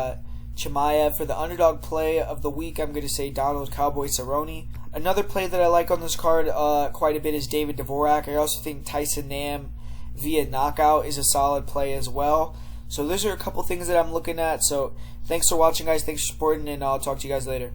Chimaev. For the underdog play of the week, I'm going to say Donald Cowboy Cerrone. Another play that I like on this card quite a bit is David Dvorak. I also think Tyson Nam via knockout is a solid play as well. So those are a couple things that I'm looking at. So thanks for watching, guys. Thanks for supporting, and I'll talk to you guys later.